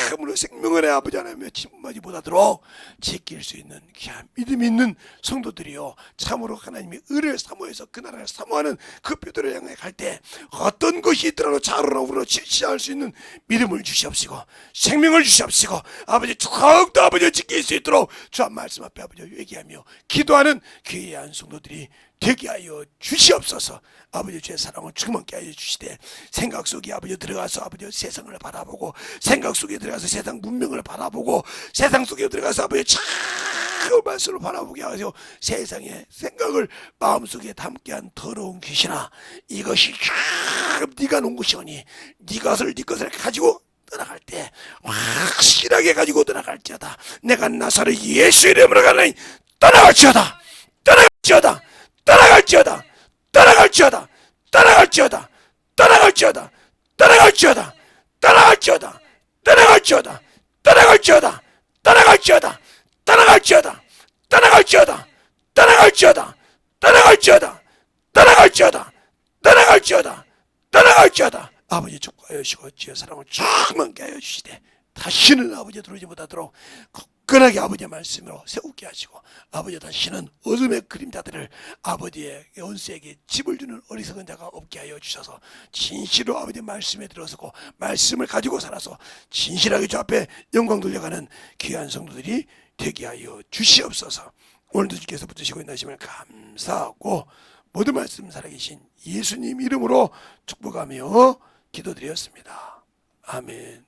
참으로 생명을 아버지 하나님의 침범하지 못하도록 지킬 수 있는 귀한 믿음 있는 성도들이요 참으로 하나님의 의를 사모해서 그 나라를 사모하는 그 뼈들을 향해 갈 때 어떤 것이 있더라도 자로나 우로 실시할 수 있는 믿음을 주시옵시고 생명을 주시옵시고 아버지 더욱더 아버지 지킬 수 있도록 주한 말씀 앞에 아버지 얘기하며 기도하는 귀한 성도들이 되게 하여 주시옵소서. 아버지 주의 사랑을 충만케 하여 주시되 생각 속에 아버지 들어가서 아버지 세상을 바라보고 생각 속에 들어가서 세상 문명을 바라보고 세상 속에 들어가서 아버지 참 말씀을 바라보게 하셔 세상의 생각을 마음속에 담게 한 더러운 귀신아 이것이 네가 놓은 것이오니 네 것을 가지고 떠나갈 때 확실하게 가지고 떠나갈지어다. 내가 나사렛 예수 이름으로 가나니 떠나갈지어다. 떠나갈지어다. 떠나갈지어다. 떠나갈지어다. 떠나갈지어다. 떠나갈지어다. 떠나갈지어다. 떠나갈지어다. 떠나갈지어다. 떠나갈지어다. 떠나갈지어다. 떠나갈지어다. 떠나갈지어다. 떠나갈지어다. 떠나갈지어다. 떠나갈지어다. 떠나갈지어다. 떠나갈지어다. 아버지 축복하여 주시고 주의 사랑을 충만케 하여 주시되 다시는 아버지 들어오지 못하도록 굳건하게 아버지의 말씀으로 세우게 하시고 아버지 다시는 어둠의 그림자들을 아버지의 원수에게 집을 주는 어리석은 자가 없게 하여 주셔서 진실로 아버지의 말씀에 들어서고 말씀을 가지고 살아서 진실하게 주 앞에 영광 돌려가는 귀한 성도들이 되게 하여 주시옵소서. 오늘도 주께서 붙드시고 인하심을 감사하고 모든 말씀 살아계신 예수님 이름으로 축복하며 기도드렸습니다. 아멘.